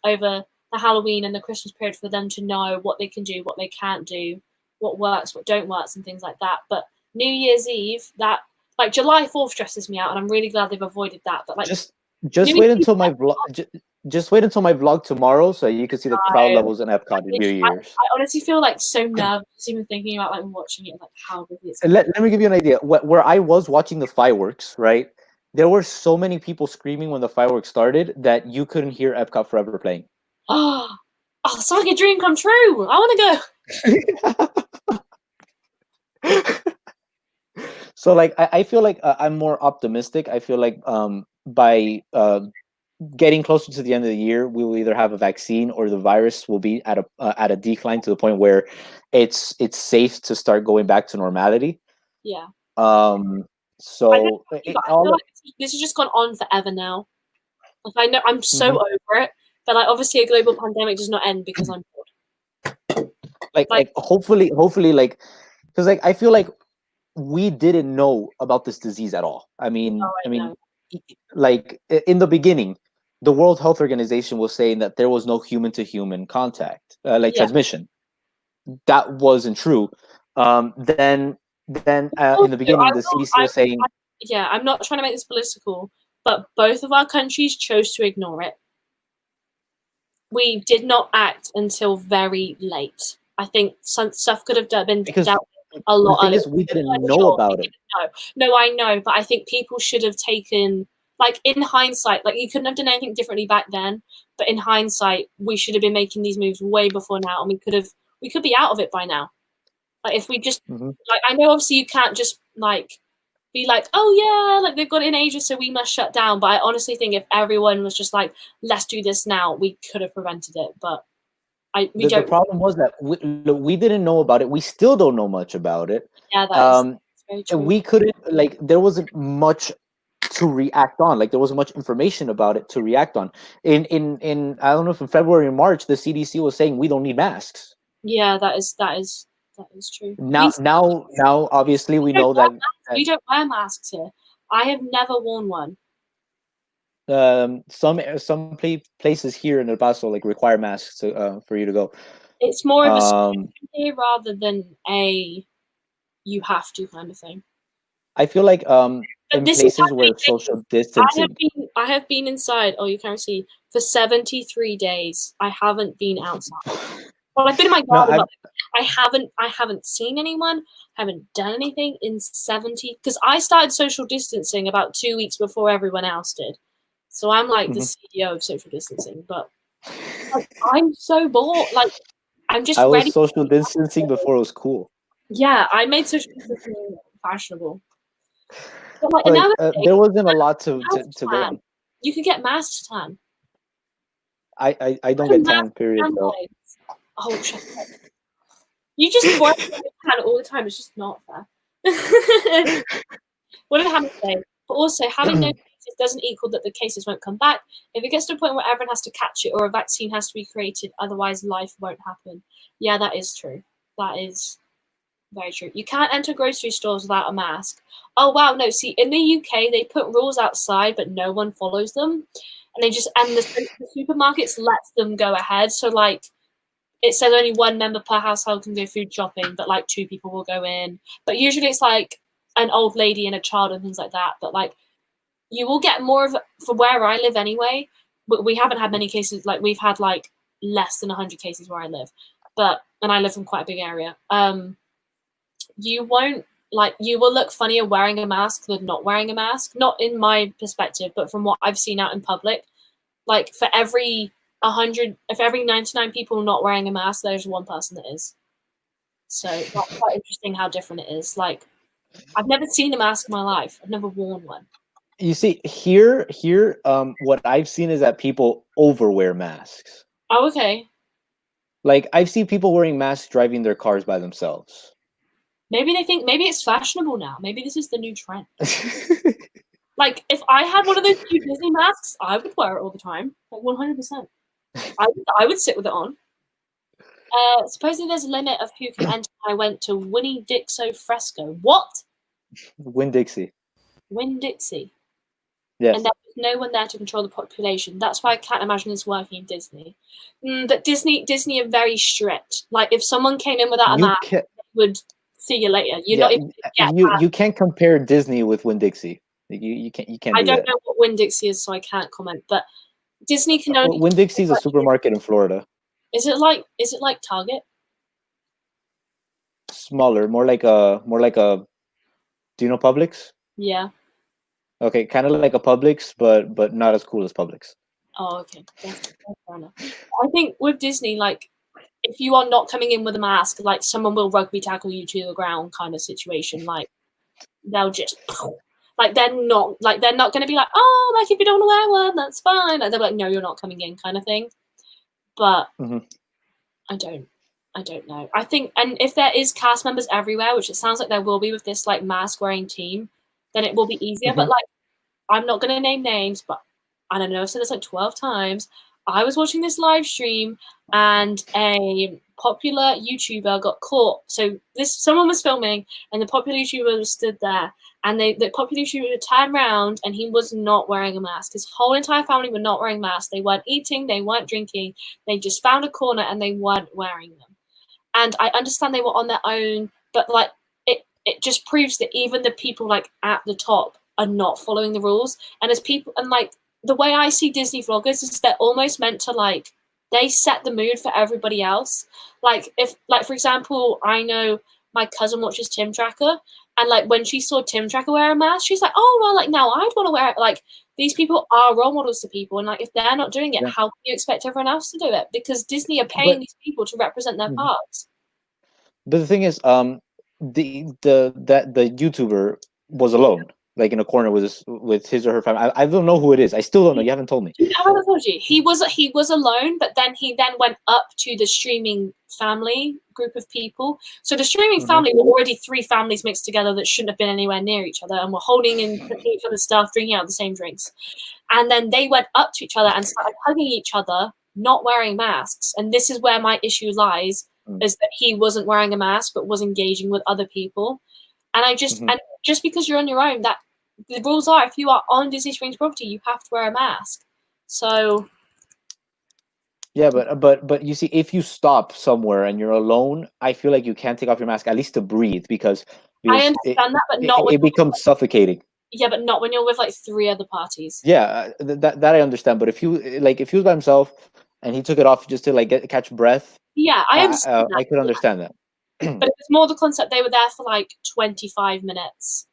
over the Halloween and the Christmas period for them to know what they can do, what they can't do, what works, what don't works, and things like that. But New Year's Eve, that like July 4th stresses me out, and I'm really glad they've avoided that. But like New Just Year's wait Eve, until my vlog. Just wait until my vlog tomorrow, so you can see the crowd I, levels in Epcot in New I Year's. honestly feel like so nervous even thinking about like watching it, like how busy it's And gonna be. let me give you an idea. Where I was watching the fireworks, right? There were so many people screaming when the fireworks started that you couldn't hear Epcot Forever playing. Oh, it's like a dream come true. I want to So like I feel like I'm more optimistic. I feel like by getting closer to the end of the year, we will either have a vaccine or the virus will be at a decline to the point where it's safe to start going back to normality. Yeah. Um, I don't know so about you, it, but I feel all. like this has just gone on forever now. Like I know I'm so Mhm. over it, but like obviously a global pandemic does not end because I'm bored. Like, Hopefully like, because like I feel like we didn't know about this disease at all. no, I I mean, know. like in the beginning, the World Health Organization was saying that there was no human to human contact, like Yeah. transmission. That wasn't true. Then in Also, the beginning, the CDC was saying, yeah, I'm not trying to make this political, but both of our countries chose to ignore it. We did not act until very late. I think some stuff could have been because dealt with a the lot thing earlier. is, we didn't know Sure, we about it. didn't know. No, I know, but I think people should have taken, like in hindsight, like you couldn't have done anything differently back then. But in hindsight, we should have been making these moves way before now, and we could be out of it by now. Like if we just Mhm. like I know obviously you can't just like be like, oh yeah, like they've got it in Asia, so we must shut down. But I honestly think if everyone was just like, let's do this now, we could have prevented it. But we The don't. problem was that we didn't know about it. We still don't know much about it. Yeah, that's Um, very and true. we couldn't, like, there wasn't much to react on. Like there wasn't much information about it to react on. In I don't know if in February or March, the CDC was saying we don't need masks. Yeah, that is true. Now, obviously, we Don't know wear that, masks. We don't wear masks here. I have never worn one. places here in El Paso like require masks to for you to go. It's more of a Um, suggestion here rather than a you have to kind of thing. I feel like But in this is places how where ridiculous. social distancing. I have been inside. Oh, you can't see for 73 days. I haven't been outside. Well, I've been in my No, garden, but I haven't seen anyone. Haven't done anything in 70 because I started social distancing about 2 weeks before everyone else did. So I'm like the Mhm. CEO of social distancing, but like, I'm so bored. Like I'm just I was ready. social distancing before it was cool. Yeah, I made social distancing fashionable. But like Like another thing, there wasn't a lot mask to go tan. on. You could get mask tan. I don't Put a get mask tan. Period. tan Though. lines. Oh, shut up. You just work with tan all the time. It's just not fair. What did Hannah say? But also, having no cases doesn't equal that the cases won't come back. If it gets to a point where everyone has to catch it or a vaccine has to be created, otherwise life won't happen. Yeah, that is true. That is very true. You can't enter grocery stores without a mask. Oh wow, no. See, in the UK, they put rules outside, but no one follows them, and the supermarkets lets them go ahead. So like, it says only one member per household can go food shopping, but like 2 people will go in. But usually it's like an old lady and a child and things like that. But like, you will get more of for where I live anyway. But we haven't had many cases. Like we've had like less than 100 cases where I live, and I live in quite a big area. You won't you will look funnier wearing a mask than not wearing a mask. Not in my perspective, but from what I've seen out in public. Like for every 100, if every 99 people not wearing a mask, there's one person that is. So that's quite interesting how different it is. Like I've never seen a mask in my life. I've never worn one. You see, here, what I've seen is that people overwear masks. Oh, okay. Like I've seen people wearing masks driving their cars by themselves. Maybe they think maybe it's fashionable now. Maybe this is the new trend. Like if I had one of those cute Disney masks, I would wear it all the time. Like 100%. I would sit with it on. Supposedly there's a limit of who can enter. I went to Winnie-Dixie Fresco. What? Winn-Dixie. Winn-Dixie. Yes. And there's no one there to control the population. That's why I can't imagine this working in Disney. But Disney are very strict. Like if someone came in without a mask, they would see you later. You're not even you can't compare Disney with Winn-Dixie. You can't. I don't know what Winn-Dixie is, so I can't comment. But Disney can only. Winn-Dixie is a supermarket in Florida. Is it like Target? Smaller, more like a. Do you know Publix? Yeah. Okay, kind of like a Publix, but not as cool as Publix. Oh, okay. That's fair enough. I think with Disney, like, if you are not coming in with a mask, like someone will rugby tackle you to the ground, kind of situation. Like, they'll just. Like they're not going to be like, oh, like if you don't want to wear one, that's fine. Like, they're like, no, you're not coming in, kind of thing. But I don't know. I think, and if there is cast members everywhere, which it sounds like there will be with this like mask wearing team, then it will be easier. But like, I'm not going to name names, but I don't know. I've said this like 12 times. I was watching this live stream and a popular YouTuber got caught. So someone was filming and the popular YouTuber was stood there and the popular YouTuber turned around and he was not wearing a mask. His whole entire family were not wearing masks. They weren't eating, they weren't drinking. They just found a corner and they weren't wearing them. And I understand they were on their own, but like it just proves that even the people like at the top are not following the rules. And as people, and like the way I see Disney vloggers is they're almost meant to like, they set the mood for everybody else. Like if, like for example, I know my cousin watches Tim Tracker, and like when she saw Tim Tracker wear a mask, she's like, oh well, like now I'd want to wear it. Like these people are role models to people, and like if they're not doing it, how can you expect everyone else to do it? Because Disney are paying these people to represent their parks. But the thing is, the YouTuber was alone, like in a corner with his or her family. I don't know who it is. I still don't know. You haven't told me. I haven't told you. He was alone, but then he went up to the streaming family group of people. So the streaming family were already 3 families mixed together that shouldn't have been anywhere near each other and were holding and touching each other's stuff, drinking out of the same drinks. And then they went up to each other and started hugging each other, not wearing masks. And this is where my issue lies. Is that he wasn't wearing a mask but was engaging with other people. And and just because you're on your own, that the rules are if you are on Disney Springs property, you have to wear a mask. So yeah, but you see, if you stop somewhere and you're alone, I feel like you can't take off your mask at least to breathe because I understand that, but not it becomes suffocating. Yeah, but not when you're with like 3 other parties. Yeah, that I understand. But if he was by himself and he took it off just to like catch breath. Yeah, I understand that. I could understand that. But it's more the concept they were there for like 25 minutes.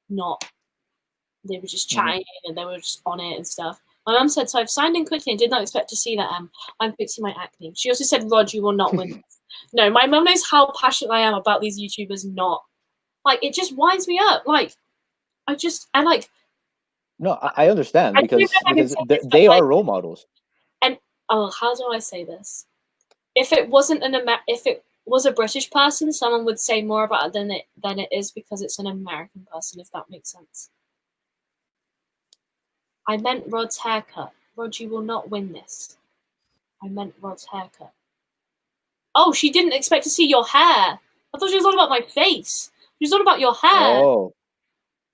They were just chatting and they were just on it and stuff. My mum said, so I've signed in quickly and did not expect to see that. I'm fixing my acne. She also said, Rod, you will not win this. No, my mum knows how passionate I am about these YouTubers not. Like, it just winds me up. Like, No, I understand because they are role models. And, how do I say this? If it wasn't if it was a British person, someone would say more about it than it is because it's an American person, if that makes sense. I meant Rod's haircut. Rod, you will not win this. I meant Rod's haircut. Oh, she didn't expect to see your hair. I thought she was on about my face. She was on about your hair.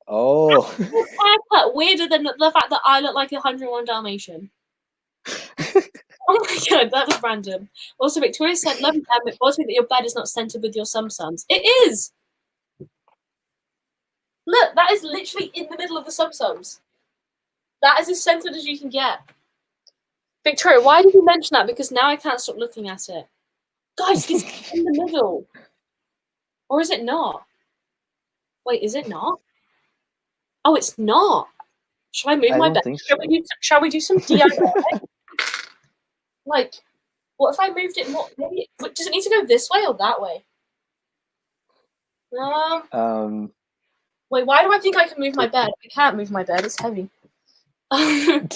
Oh. This haircut weirder than the fact that I look like 101 Dalmatian. Oh my god, that was random. Also, Victoria said, "Love you, it bothers me that your bed is not centered with your sum-sums." It is! Look, that is literally in the middle of the sum-sums. That is as centered as you can get. Victoria, why did you mention that? Because now I can't stop looking at it. Guys, it's in the middle. Or is it not? Wait, is it not? Oh, it's not. Shall I move I my don't bed? think so. Shall we do some DIY? Like, what if I moved it more? Maybe, does it need to go this way or that way? Wait, why do I think I can move my bed? I can't move my bed. It's heavy. I'm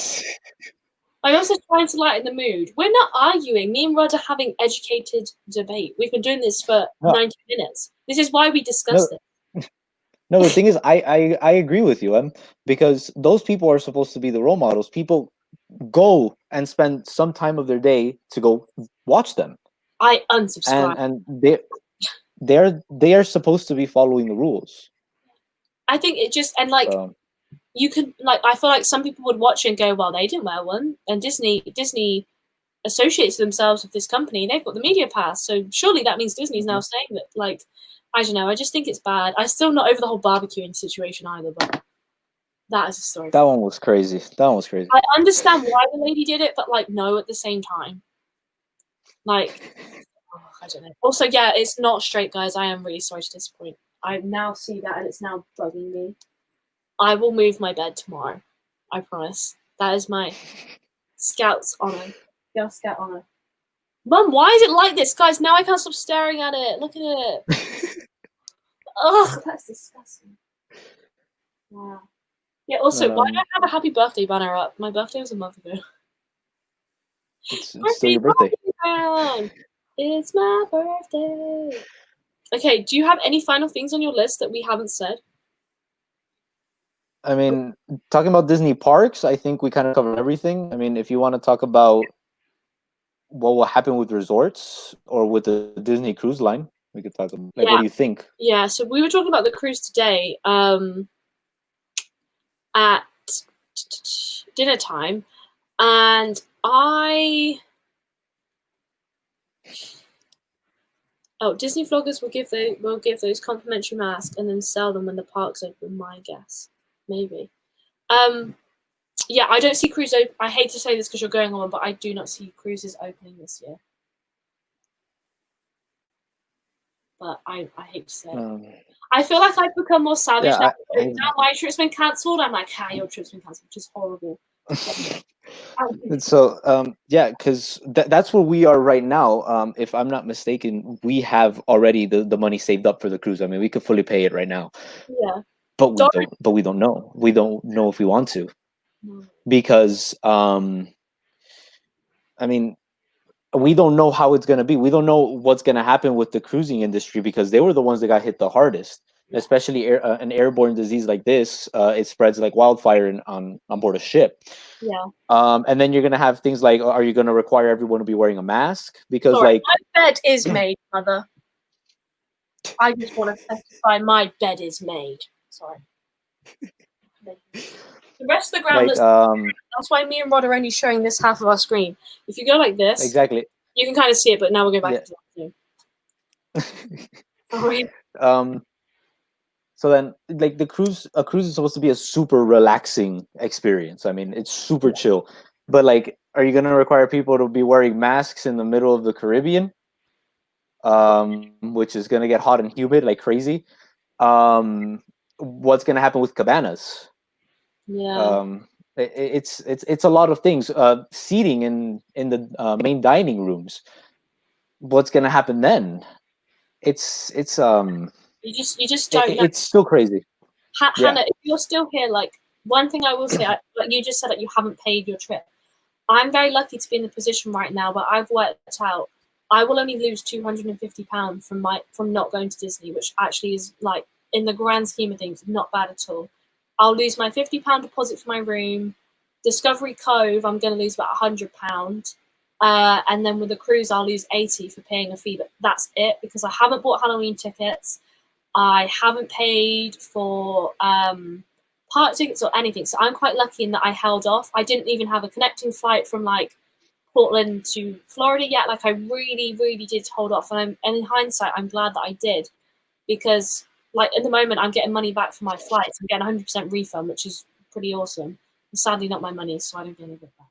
also trying to lighten the mood. We're not arguing. Me and Rod are having educated debate. We've been doing this for 90 minutes. This is why we discussed it. No, the thing is, I agree with you, because those people are supposed to be the role models. People go and spend some time of their day to go watch them. I unsubscribe. And they are supposed to be following the rules. I think it just, and like, you could, like, I feel like some people would watch it and go, well, they didn't wear one. And Disney associates themselves with this company. They've got the media pass. So surely that means Disney's now saying that, like, I don't know. I just think it's bad. I'm still not over the whole barbecuing situation either, but that is a story. That one was crazy. I understand why the lady did it, but, like, no, at the same time. Like, I don't know. Also, yeah, it's not straight, guys. I am really sorry to disappoint. I now see that, and it's now bugging me. I will move my bed tomorrow. I promise. That is my Scout's honor. Girl Scout honor. Mum, why is it like this? Guys, now I can't stop staring at it. Look at it. Ugh, that's disgusting. Wow. Yeah, also, why do I have a happy birthday banner up? My birthday was a month ago. It's still your birthday. It's my birthday. Okay, do you have any final things on your list that we haven't said? I mean, talking about Disney parks, I think we kind of covered everything. I mean, if you want to talk about what will happen with resorts or with the Disney Cruise Line, we could talk about, like, what do you think? Yeah, so we were talking about the cruise today at dinner time, and Disney vloggers will give those complimentary masks and then sell them when the parks open. My guess, maybe. Yeah, I don't see cruise open. I hate to say this because you're going on, but I do not see cruises opening this year. But I hate to say it. I feel like I've become more savage now. Now my trip's been cancelled. I'm like, your trip's been cancelled, which is horrible. So yeah, because that's where we are right now. If I'm not mistaken, we have already the money saved up for the cruise. I mean, we could fully pay it right now. Yeah. But we don't know. We don't know if we want to. Because I mean, we don't know how it's going to be. We don't know what's going to happen with the cruising industry, because they were the ones that got hit the hardest. Especially an airborne disease like this, it spreads like wildfire on board a ship. Yeah. And then you're gonna have things like, are you gonna require everyone to be wearing a mask? Because like, my bed is made, mother. I just want to specify my bed is made. Sorry. The rest of the ground that's why me and Rod are only showing this half of our screen. If you go like this, exactly, you can kind of see it, but now we'll go back to Sorry. So then, like, a cruise is supposed to be a super relaxing experience. I mean, it's super chill. But like, are you gonna require people to be wearing masks in the middle of the Caribbean, which is gonna get hot and humid like crazy? What's gonna happen with cabanas? Yeah. It's a lot of things. Seating in the main dining rooms. What's gonna happen then? It's You just don't know. It's still crazy. Hannah, if you're still here, like, one thing I will say, like you just said that you haven't paid your trip. I'm very lucky to be in the position right now where I've worked out I will only lose £250 from not going to Disney, which actually is, like, in the grand scheme of things, not bad at all. I'll lose my £50 deposit for my room. Discovery Cove, I'm going to lose about £100. And then with the cruise, I'll lose 80 for paying a fee. But that's it, because I haven't bought Halloween tickets. I haven't paid for park tickets or anything. So I'm quite lucky in that I held off. I didn't even have a connecting flight from like Portland to Florida yet. Like I really, really did hold off. And in hindsight, I'm glad that I did, because like at the moment I'm getting money back for my flights. I'm getting 100% refund, which is pretty awesome. And sadly, not my money, so I don't get any of it back.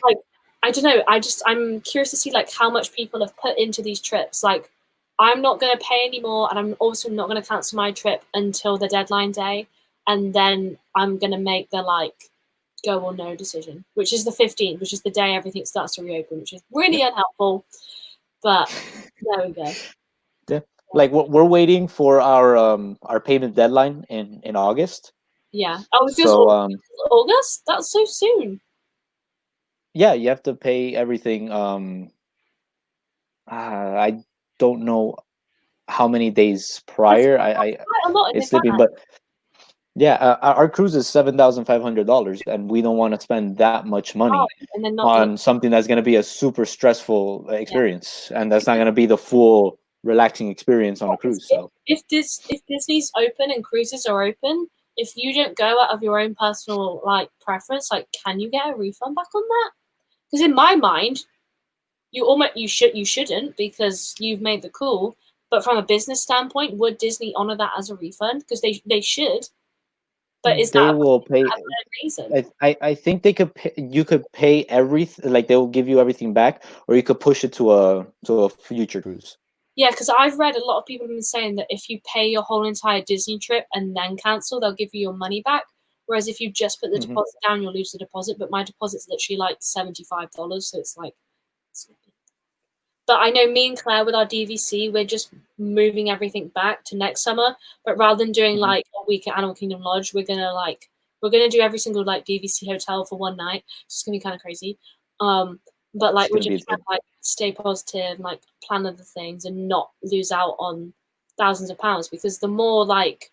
Like I don't know. I'm curious to see like how much people have put into these trips. Like I'm not going to pay anymore, and I'm also not going to cancel my trip until the deadline day, and then I'm going to make the like go or no decision, which is the 15th, which is the day everything starts to reopen, which is really unhelpful. But there we go. Yeah. Like we're waiting for our payment deadline in August. Yeah. Oh, it feels So August? That's so soon. yeah, you have to pay everything. I don't know how many days prior. Quite a lot in It's slipping, advance. but yeah, our cruise is $7,500, and we don't want to spend that much money And then not on something that's going to be a super stressful Yeah. experience, and that's not going to be the full relaxing experience on a cruise. So if Disney's open and cruises are open, if you don't go out of your own personal like preference, like can you get a refund back on that? Because in my mind, you shouldn't, because you've made the call. But from a business standpoint, would Disney honor that as a refund? Because they should. But is they that will pay. a reason? I think they could pay, you could pay everything, like they will give you everything back, or you could push it to a future cruise. Yeah, because I've read a lot of people have been saying that if you pay your whole entire Disney trip and then cancel, they'll give you your money back. Whereas if you just put the deposit down, you'll lose the deposit. But my deposit's literally like $75, so it's like. But I know me and Claire with our DVC, we're just moving everything back to next summer. But rather than doing like a week at Animal Kingdom Lodge, we're gonna do every single like DVC hotel for one night. It's gonna be kind of crazy. But like we're just trying to like stay positive and like plan other things and not lose out on thousands of pounds, because the more like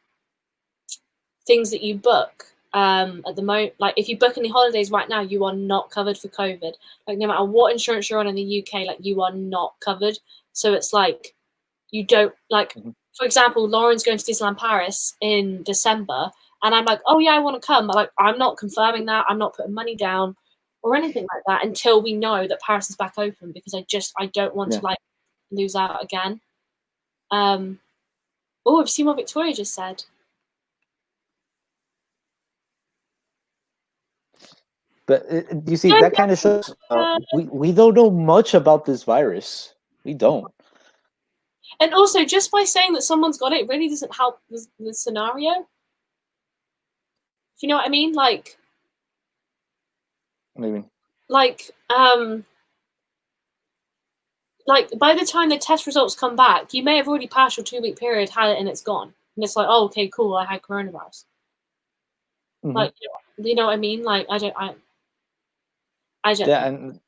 things that you book at the moment, like if you book any holidays right now, you are not covered for COVID. Like no matter what insurance you're on in the UK, like you are not covered. So it's like you don't like. For example, Lauren's going to Disneyland Paris in December, and I'm like, oh yeah, I want to come. But like, I'm not confirming that. I'm not putting money down or anything like that until we know that Paris is back open, because I don't want to like lose out again. Oh, I've seen what Victoria just said. But you see, that kind of shows we don't know much about this virus. We don't. And also, just by saying that someone's got it really doesn't help the scenario. If you know what I mean, like, Maybe. Like by the time the test results come back, you may have already passed your 2-week period, had it, and it's gone. And it's like, oh, okay, cool, I had coronavirus. Like, you know what I mean? Like, I don't. Yeah, and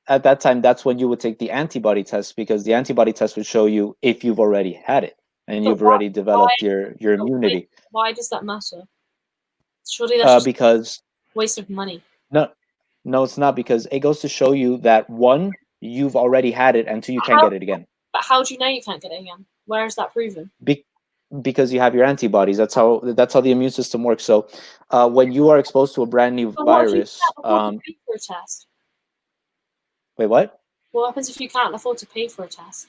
at that time, that's when you would take the antibody test, because the antibody test would show you if you've already had it and you've already developed your immunity. Why does that matter? Surely that's just because waste of money. No, it's not, because it goes to show you that one, you've already had it, and two, you can't get it again. But how do you know you can't get it again? Where is that proven? Because you have your antibodies. That's how the immune system works. So when you are exposed to a brand new virus, pay for a test? Wait, what? What happens if you can't afford to pay for a test?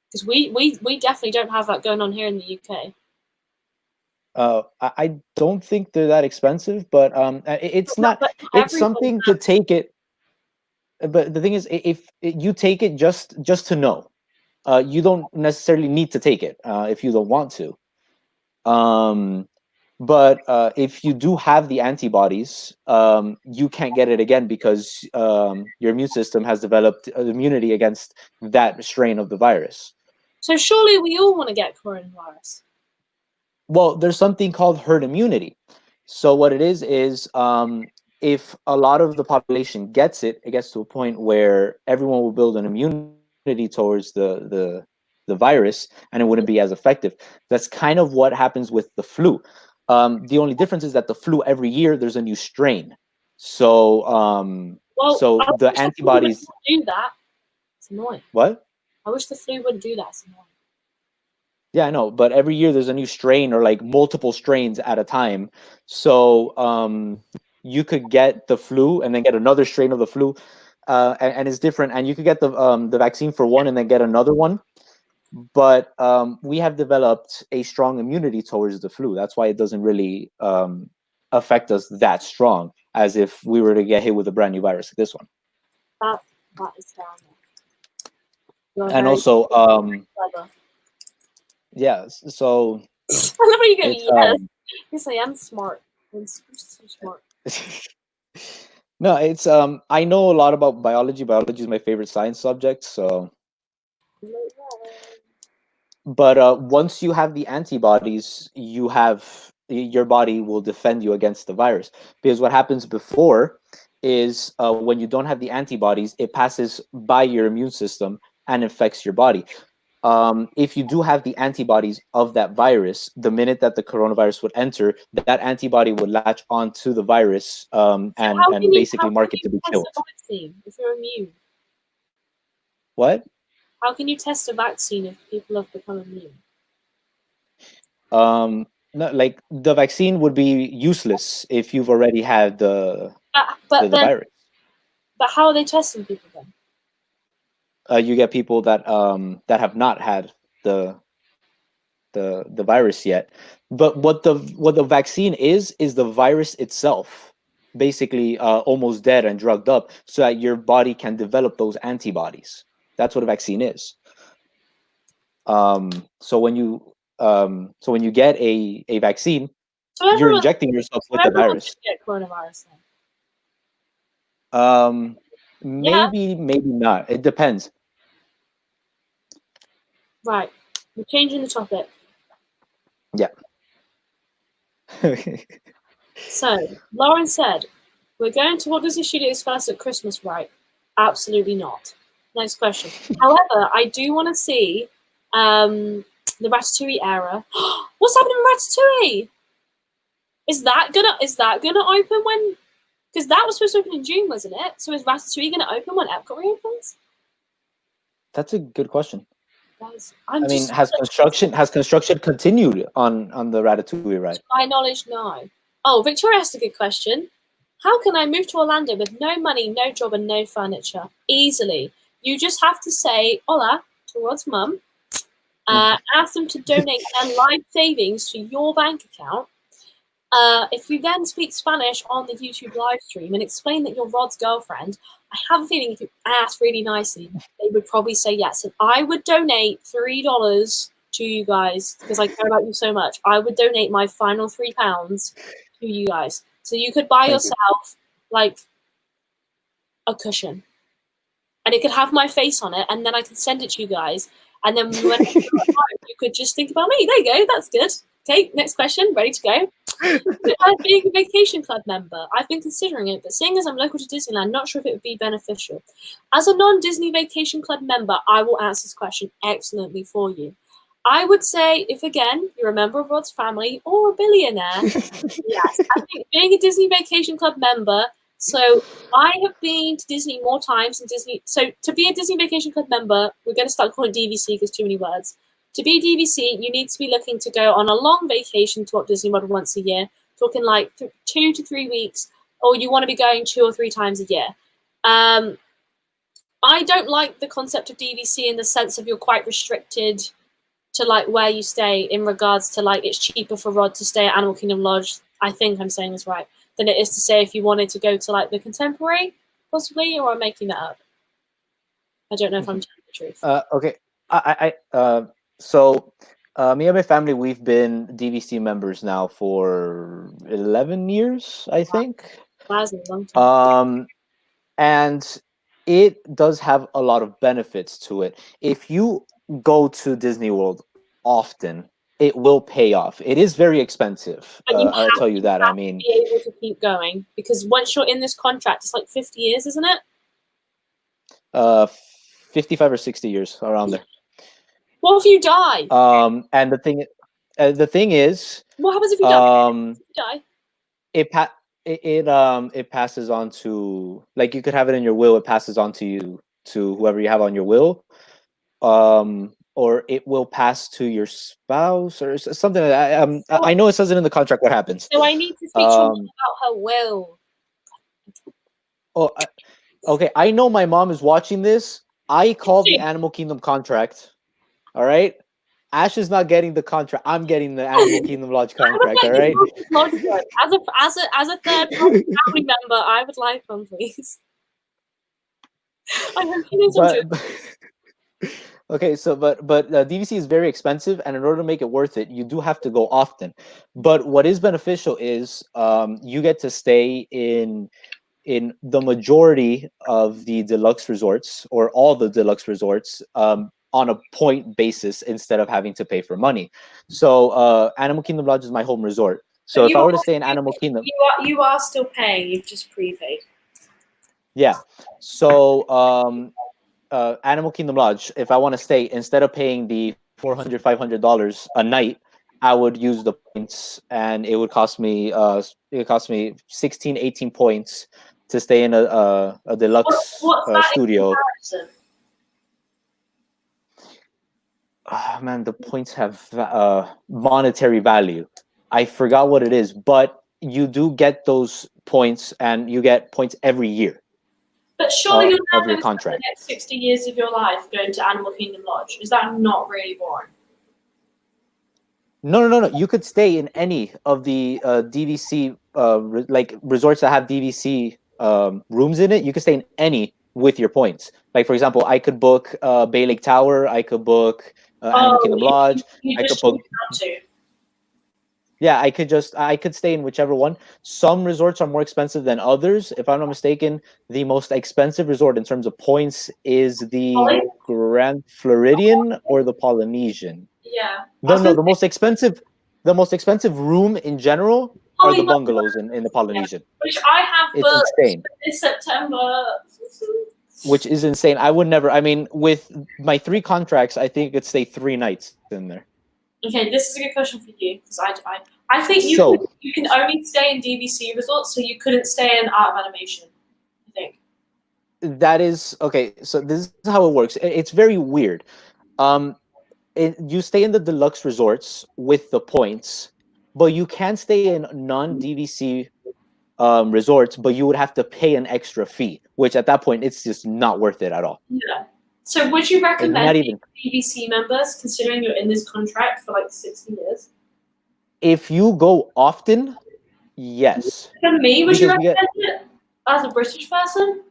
Because we definitely don't have that going on here in the UK. I don't think they're that expensive, but it's not. It's something to take it. But the thing is, if you take it just to know, you don't necessarily need to take it if you don't want to. But if you do have the antibodies, you can't get it again, because your immune system has developed immunity against that strain of the virus. So surely we all want to get coronavirus. Well, there's something called herd immunity. So what it is if a lot of the population gets it, it gets to a point where everyone will build an immunity towards the virus, and it wouldn't be as effective. That's kind of what happens with the flu. The only difference is that the flu, every year there's a new strain. So Well, so I the wish the flu wouldn't antibodies. do that. It's annoying. What? I wish the flu wouldn't do that. It's annoying. Yeah, I know, but every year there's a new strain or like multiple strains at a time. So you could get the flu and then get another strain of the flu, and it's different. And you could get the vaccine for one and then get another one. But we have developed a strong immunity towards the flu. That's why it doesn't really affect us that strong as if we were to get hit with a brand new virus like this one. That is down there. You're And very also, clever. yeah, so I love how you go, it's yes. Yes, I am smart. I'm so smart. no, it's I know a lot about biology. Biology is my favorite science subject, so but once you have the antibodies, you have your body will defend you against the virus. Because what happens before is when you don't have the antibodies, it passes by your immune system and infects your body. If you do have the antibodies of that virus, the minute that the coronavirus would enter, that antibody would latch onto the virus and basically mark it to be test killed. a vaccine if you're immune? What? How can you test a vaccine if people have become immune? No, like the vaccine would be useless if you've already had But the then, virus. but how are they testing people then? You get people that that have not had the the virus yet. But what the vaccine is the virus itself, basically almost dead and drugged up, so that your body can develop those antibodies. That's what a vaccine is. So when you get a vaccine, So you're everyone, injecting yourself so with the everyone virus. should get coronavirus then. Yeah, Maybe not. It depends. right. We're changing the topic. Yeah. So, Lauren said, we're going to Walt Disney Studios first at Christmas, right? Absolutely not. Next question. However, I do want to see the Ratatouille era. What's happening in Ratatouille? Is that gonna open when? Because that was supposed to open in June, wasn't it? So is Ratatouille gonna open when Epcot reopens? That's a good question. Guys, I mean, has construction continued on the Ratatouille ride? to my knowledge, no. Oh, Victoria asked a good question. How can I move to Orlando with no money, no job, and no furniture? Easily. You just have to say hola towards mum, ask them to donate their life savings to your bank account. If you then speak Spanish on the YouTube live stream and explain that you're Rod's girlfriend, I have a feeling if you ask really nicely, they would probably say yes. And I would donate $3 to you guys because I care about you so much. I would donate my final £3 to you guys. So you could buy yourself like a cushion. And it could have my face on it, and then I could send it to you guys. And then when you could just think about me. There you go, that's good. Okay, next question, ready to go. Being a vacation club member, I've been considering it, but seeing as I'm local to Disneyland, not sure if it would be beneficial. As a non-Disney vacation club member, I will answer this question excellently for you. I would say, if again you're a member of Rod's family or a billionaire, yes, I think being a Disney vacation club member. So I have been to Disney more times than Disney. So to be a Disney vacation club member, we're going to start calling it DVC because too many words. To be a DVC, you need to be looking to go on a long vacation to Walt Disney World once a year, talking like 2 to 3 weeks, or you want to be going 2 or 3 times a year. I don't like the concept of DVC in the sense of you're quite restricted to like where you stay in regards to like it's cheaper for Rod to stay at Animal Kingdom Lodge. I think I'm saying this right. Than it is to say if you wanted to go to like the Contemporary, possibly, or I'm making that up. I don't know if I'm telling the truth. Okay, so me and my family, we've been DVC members now for 11 years, I think. That's a long time. And it does have a lot of benefits to it. If you go to Disney World often, it will pay off. It is very expensive. And I'll tell you that. I mean, be able to keep going because once you're in this contract, it's like 50 years, isn't it? 55 or 60 years around there. What if you die? And the thing is, What happens if you die? it it passes on to, like, you could have it in your will. It passes on to you, to whoever you have on your will, or it will pass to your spouse or something like that. I know it says it in the contract what happens. So I need to speak to your mom about her will. Oh, okay. I know my mom is watching this. I called the Animal Kingdom contract. All right. Ash is not getting the contract. I'm getting the Animal Kingdom Lodge contract. All right. As a third family member, I would like one, please. I hope he doesn't okay, so but DVC is very expensive, and in order to make it worth it, you do have to go often. But what is beneficial is you get to stay in the majority of the deluxe resorts, or all the deluxe resorts, on a point basis instead of having to pay for money. So Animal Kingdom Lodge is my home resort. So if I were to stay in Animal Kingdom, you are still paying. You've just prepaid. yeah. So Animal Kingdom Lodge, if I want to stay, instead of paying the $400-$500 a night, I would use the points, and it would cost me 16-18 points to stay in a deluxe studio. Man, the points have monetary value. I forgot what it is, but you do get those points, and you get points every year. But surely you're of your contract. The next 60 years of your life going to Animal Kingdom Lodge. Is that not really boring? No. You could stay in any of the DVC like resorts that have DVC rooms in it. You could stay in any with your points. Like, for example, I could book Bay Lake Tower. I could book Animal Kingdom Lodge. I could book. Yeah, I could stay in whichever one. Some resorts are more expensive than others. If I'm not mistaken, the most expensive resort in terms of points is the Grand Floridian or the Polynesian. Yeah. No, the most expensive room in general are the bungalows in the Polynesian. Which I have booked in September. Which is insane. I would never. I mean, with my 3 contracts, I think I'd stay 3 nights in there. Okay, this is a good question for you, because I think you can only stay in DVC resorts, so you couldn't stay in Art of Animation, I think. That is okay. So this is how it works. It's very weird. You stay in the deluxe resorts with the points, but you can stay in non-DVC resorts, but you would have to pay an extra fee, which at that point it's just not worth it at all. Yeah. So would you recommend DVC members, considering you're in this contract for like 60 years? If you go often, yes. For me, would you recommend it as a British person?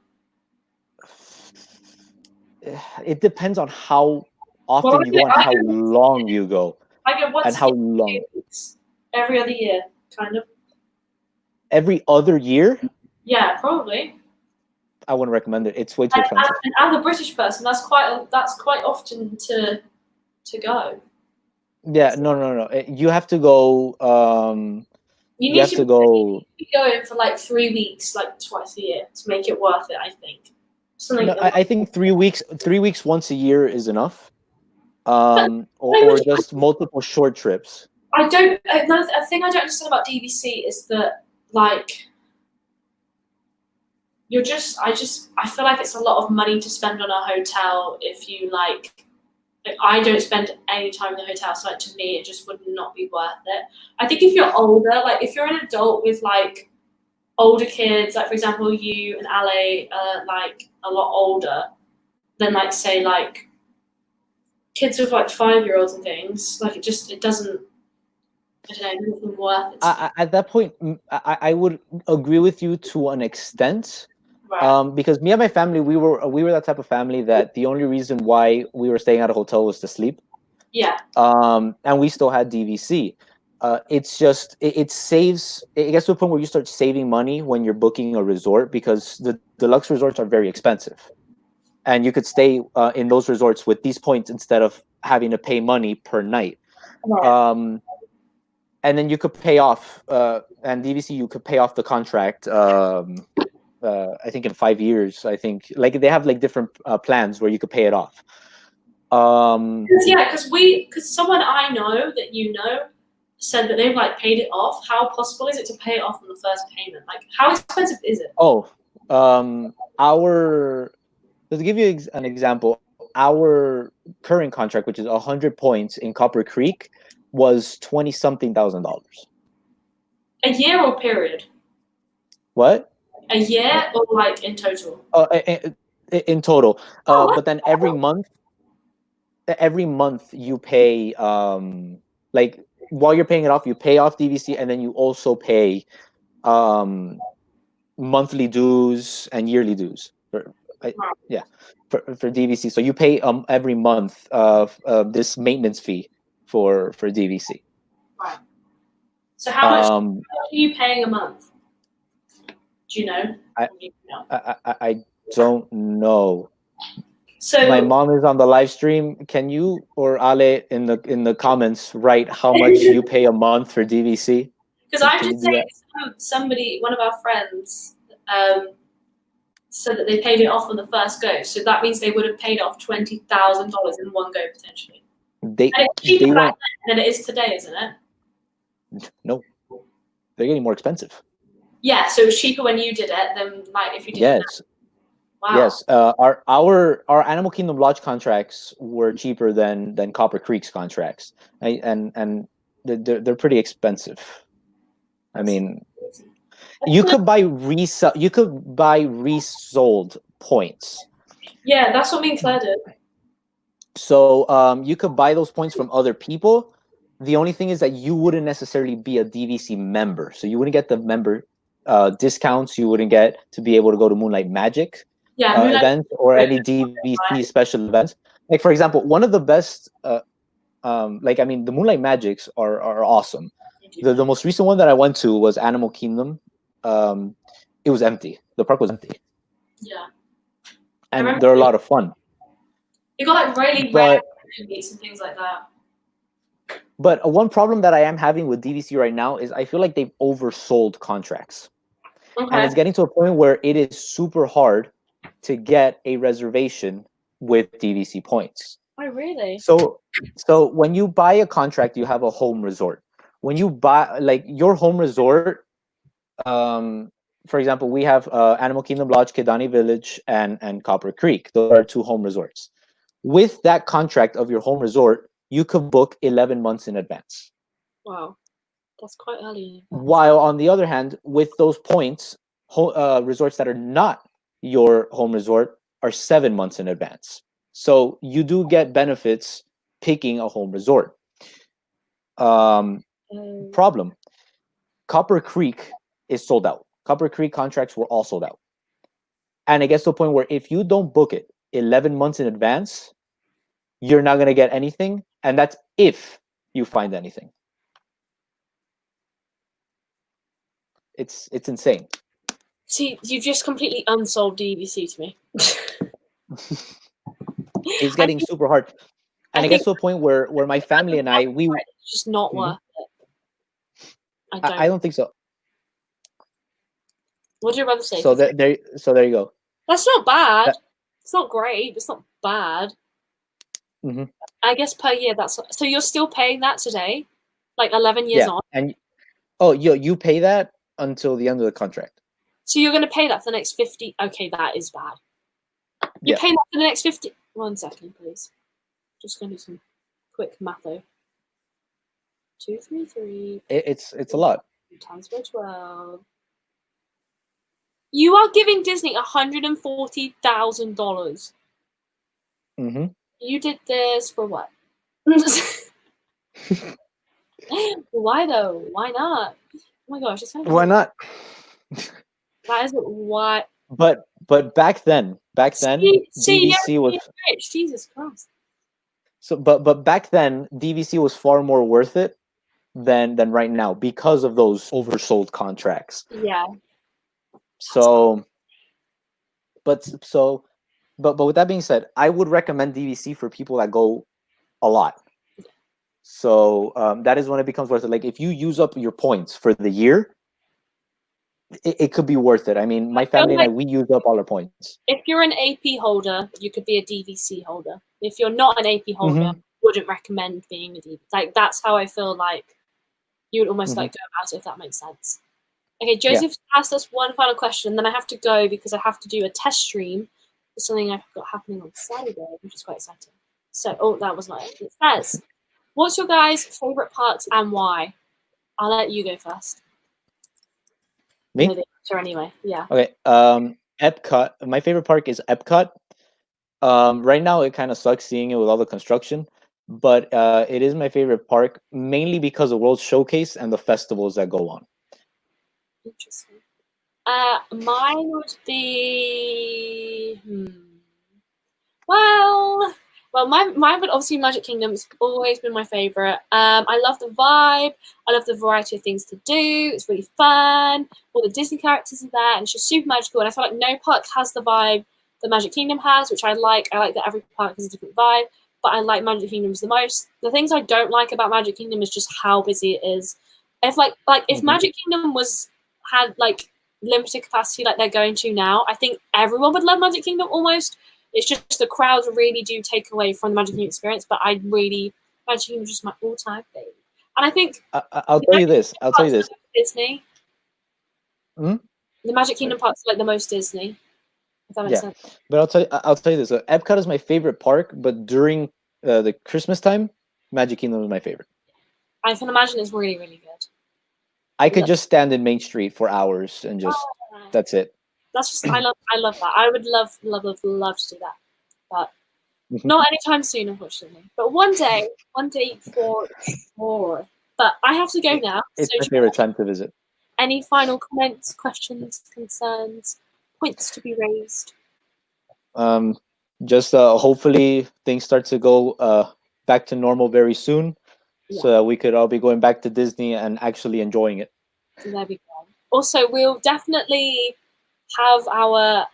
It depends on how often you go and how long you go. I go once and how long? Every other year, kind of. Every other year? Yeah, probably. I wouldn't recommend it. It's way too expensive. And as a British person, that's quite often to go. Yeah, no. You have to go. You have to go. You go in for like 3 weeks, like twice a year, to make it worth it. I think. I think 3 weeks. 3 weeks once a year is enough. Or just multiple short trips. Another thing I don't understand about DVC is that, like, I feel like it's a lot of money to spend on a hotel if you like I don't spend any time in the hotel, so like, to me it just would not be worth it. I think if you're older, like if you're an adult with like older kids, like for example you and Ale are like a lot older than like say like kids with like 5-year-olds and things, like it doesn't, I don't know, it's worth it. At that point, I would agree with you to an extent. Right. Because me and my family, we were that type of family that the only reason why we were staying at a hotel was to sleep. Yeah. And we still had DVC. It's just it saves. It gets to a point where you start saving money when you're booking a resort, because the deluxe resorts are very expensive, and you could stay in those resorts with these points instead of having to pay money per night. Right. And then you could pay off, and DVC you could pay off the contract. I think in 5 years. I think like they have like different plans where you could pay it off. Because someone I know that you know said that they've like paid it off. How possible is it to pay it off on the first payment? Like, how expensive is it? Oh, let's give you an example. Our current contract, which is 100 points in Copper Creek, was $20-something thousand. A year or period? What? A year or like in total? In total. Oh, But then every month you pay, like while you're paying it off, you pay off DVC, and then you also pay monthly dues and yearly dues for DVC. So you pay every month of this maintenance fee for DVC. right. So how much are you paying a month? Do you know? I don't know. So my mom is on the live stream. Can you or Ale in the comments write how much you pay a month for DVC? Because I'm just saying, somebody, one of our friends, said that they paid it off on the first go. So that means they would have paid off $20,000 in one go potentially. And it's cheaper back then than it is today, isn't it? No, they're getting more expensive. Yeah, so it was cheaper when you did it than like if you did it. Yes. Wow. Yes, our Animal Kingdom Lodge contracts were cheaper than Copper Creek's contracts, and they're pretty expensive. I mean, you could buy resold points. Yeah, that's what me and Claire did. So you could buy those points from other people. The only thing is that you wouldn't necessarily be a DVC member, so you wouldn't get the member discounts. You wouldn't get to be able to go to Moonlight Magic events or any DVC special events. Like for example, one of the best, the Moonlight Magics are awesome. The most recent one that I went to was Animal Kingdom. It was empty. The park was empty. Yeah. And they're a lot of fun. You got like really rare meats and things like that. But one problem that I am having with DVC right now is I feel like they've oversold contracts. Okay. And it's getting to a point where it is super hard to get a reservation with DVC points. Oh, really? So when you buy a contract, you have a home resort. When you buy like your home resort, for example, we have Animal Kingdom Lodge, Kidani Village, and Copper Creek. Those are 2 home resorts. With that contract of your home resort, you could book 11 months in advance. Wow, that's quite early. While on the other hand, with those points, resorts that are not your home resort are 7 months in advance. So you do get benefits picking a home resort. Problem: Copper Creek is sold out. Copper Creek contracts were all sold out. And it gets to a point where if you don't book it 11 months in advance, you're not going to get anything. And that's if you find anything. It's insane. See, you've just completely unsold DVC to me. It's getting super hard. And it gets to a point where my family and I, it's just not worth it. I don't think so. What do your brother say? So there you go. That's not bad. It's not great, but it's not bad. Mm-hmm. I guess per year, so you're still paying that today, like 11 years on. And you pay that until the end of the contract. So you're going to pay that for the next 50. Okay, that is bad. You pay that for the next 50. 1 second, please. Just going to do some quick matho. 233. It's a lot. Times by 12. You are giving Disney $140,000. Mm-hmm. You did this for what? Why though? Why not? Oh my gosh, why not? That is why. But back then, DVC was rich. Jesus Christ. So, but back then, DVC was far more worth it than right now because of those oversold contracts. Yeah. So, but with that being said, I would recommend DVC for people that go a lot. So that is when it becomes worth it. Like if you use up your points for the year, it could be worth it. I mean, my family and I, we use up all our points. If you're an AP holder, you could be a DVC holder. If you're not an AP holder, wouldn't recommend being a DVC. Like that's how I feel like you would almost Mhm. like go about it, if that makes sense. Okay, Yeah. Joseph asked us one final question, then I have to go because I have to do a test stream for something I've got happening on Saturday, which is quite exciting. So, oh, that was not it. It says, what's your guys' favourite parks and why? I'll let you go first. I know Me? the answer anyway. Yeah. Okay. Epcot. My favorite park is Epcot. Right now, it kind of sucks seeing it with all the construction, but it is my favorite park mainly because of World Showcase and the festivals that go on. Interesting. Mine would be well, mine would obviously Magic Kingdom's always been my favorite. I love the vibe. I love the variety of things to do. It's really fun. All the Disney characters are there, and it's just super magical. And I feel like no park has the vibe that Magic Kingdom has, which I like. I like that every park has a different vibe, but I like Magic Kingdom's the most. The things I don't like about Magic Kingdom is just how busy it is. If if Mhm. Magic Kingdom had limited capacity like they're going to now, I think everyone would love Magic Kingdom almost. It's just the crowds really do take away from the Magic Kingdom experience, but Magic Kingdom is just my all-time favorite. And I think I'll the tell you Magic this. Kingdom I'll tell you parks are this. like Disney. Hmm? The Magic Kingdom Right. parks are like the most Disney, if that makes Yeah, sense. but I'll tell you this. Epcot is my favorite park, but during the Christmas time, Magic Kingdom is my favorite. I can imagine it's really, really good. I could just stand in Main Street for hours and just Oh, that's it. that's just I love that. I would love to do that, but Mhm. not anytime soon, unfortunately. But one day for sure. But I have to go now. It's So, my favorite time to visit. any final comments, questions, concerns, points to be raised? Um, just hopefully things start to go back to normal very soon, Yeah, so that we could all be going back to Disney and actually enjoying it. there we go. Also, we'll definitely have our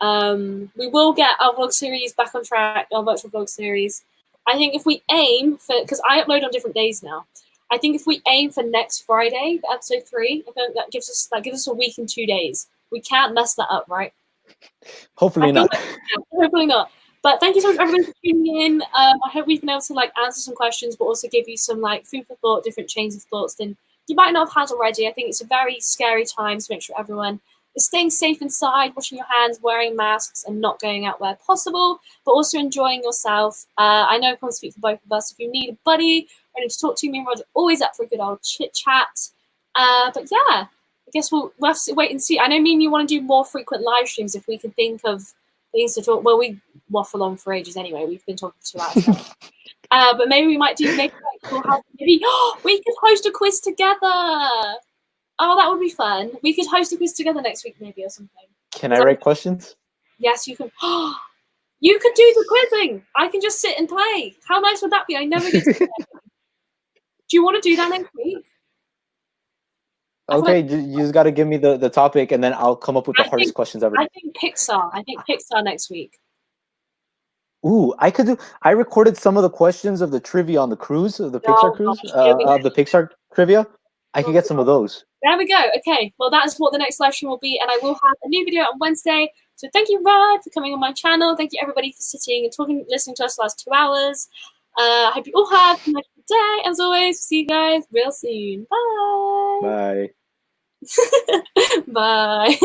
we will get our vlog series back on track, our virtual vlog series. I think if we aim for, because I upload on different days now, I think if we aim for next Friday, episode 3, I think that gives us a week and 2 days. We can't mess that up, right? I Hopefully feel not. like, yeah, hopefully not. But thank you so much everybody for tuning in. I hope we've been able to answer some questions, but also give you some food for thought, different chains of thoughts than you might not have had already. I think it's a very scary time to make sure everyone is staying safe inside, washing your hands, wearing masks, and not going out where possible, but also enjoying yourself. I know I can speak for both of us. If you need a buddy or need to talk to me, Roger, always up for a good old chit chat. But yeah, I guess we'll have to wait and see. I know me and you want to do more frequent live streams if we can think of things to talk. Well, we waffle on for ages anyway. We've been talking 2 hours now. But maybe we might do. Maybe we'll have. Maybe we could host a quiz together. Oh, that would be fun. We could host a quiz together next week, maybe, or something. Can I write questions? Yes, you can. You could do the quizzing. I can just sit and play. How nice would that be? I never get to play. Do you want to do that next week? Okay, you just got to give me the topic, and then I'll come up with the I think hardest questions ever. I think Pixar. I think Pixar next week. Ooh, I could do. I recorded some of the questions of the trivia on the cruise, of the Pixar Oh cruise, gosh, here we of the Pixar trivia. I could get some of those. There we go. Okay, well, that is what the next live stream will be, and I will have a new video on Wednesday. So thank you, Rod, for coming on my channel. Thank you, everybody, for sitting and talking, listening to us the last 2 hours. I hope you all have a nice day. As always, see you guys real soon. Bye. Bye. Bye.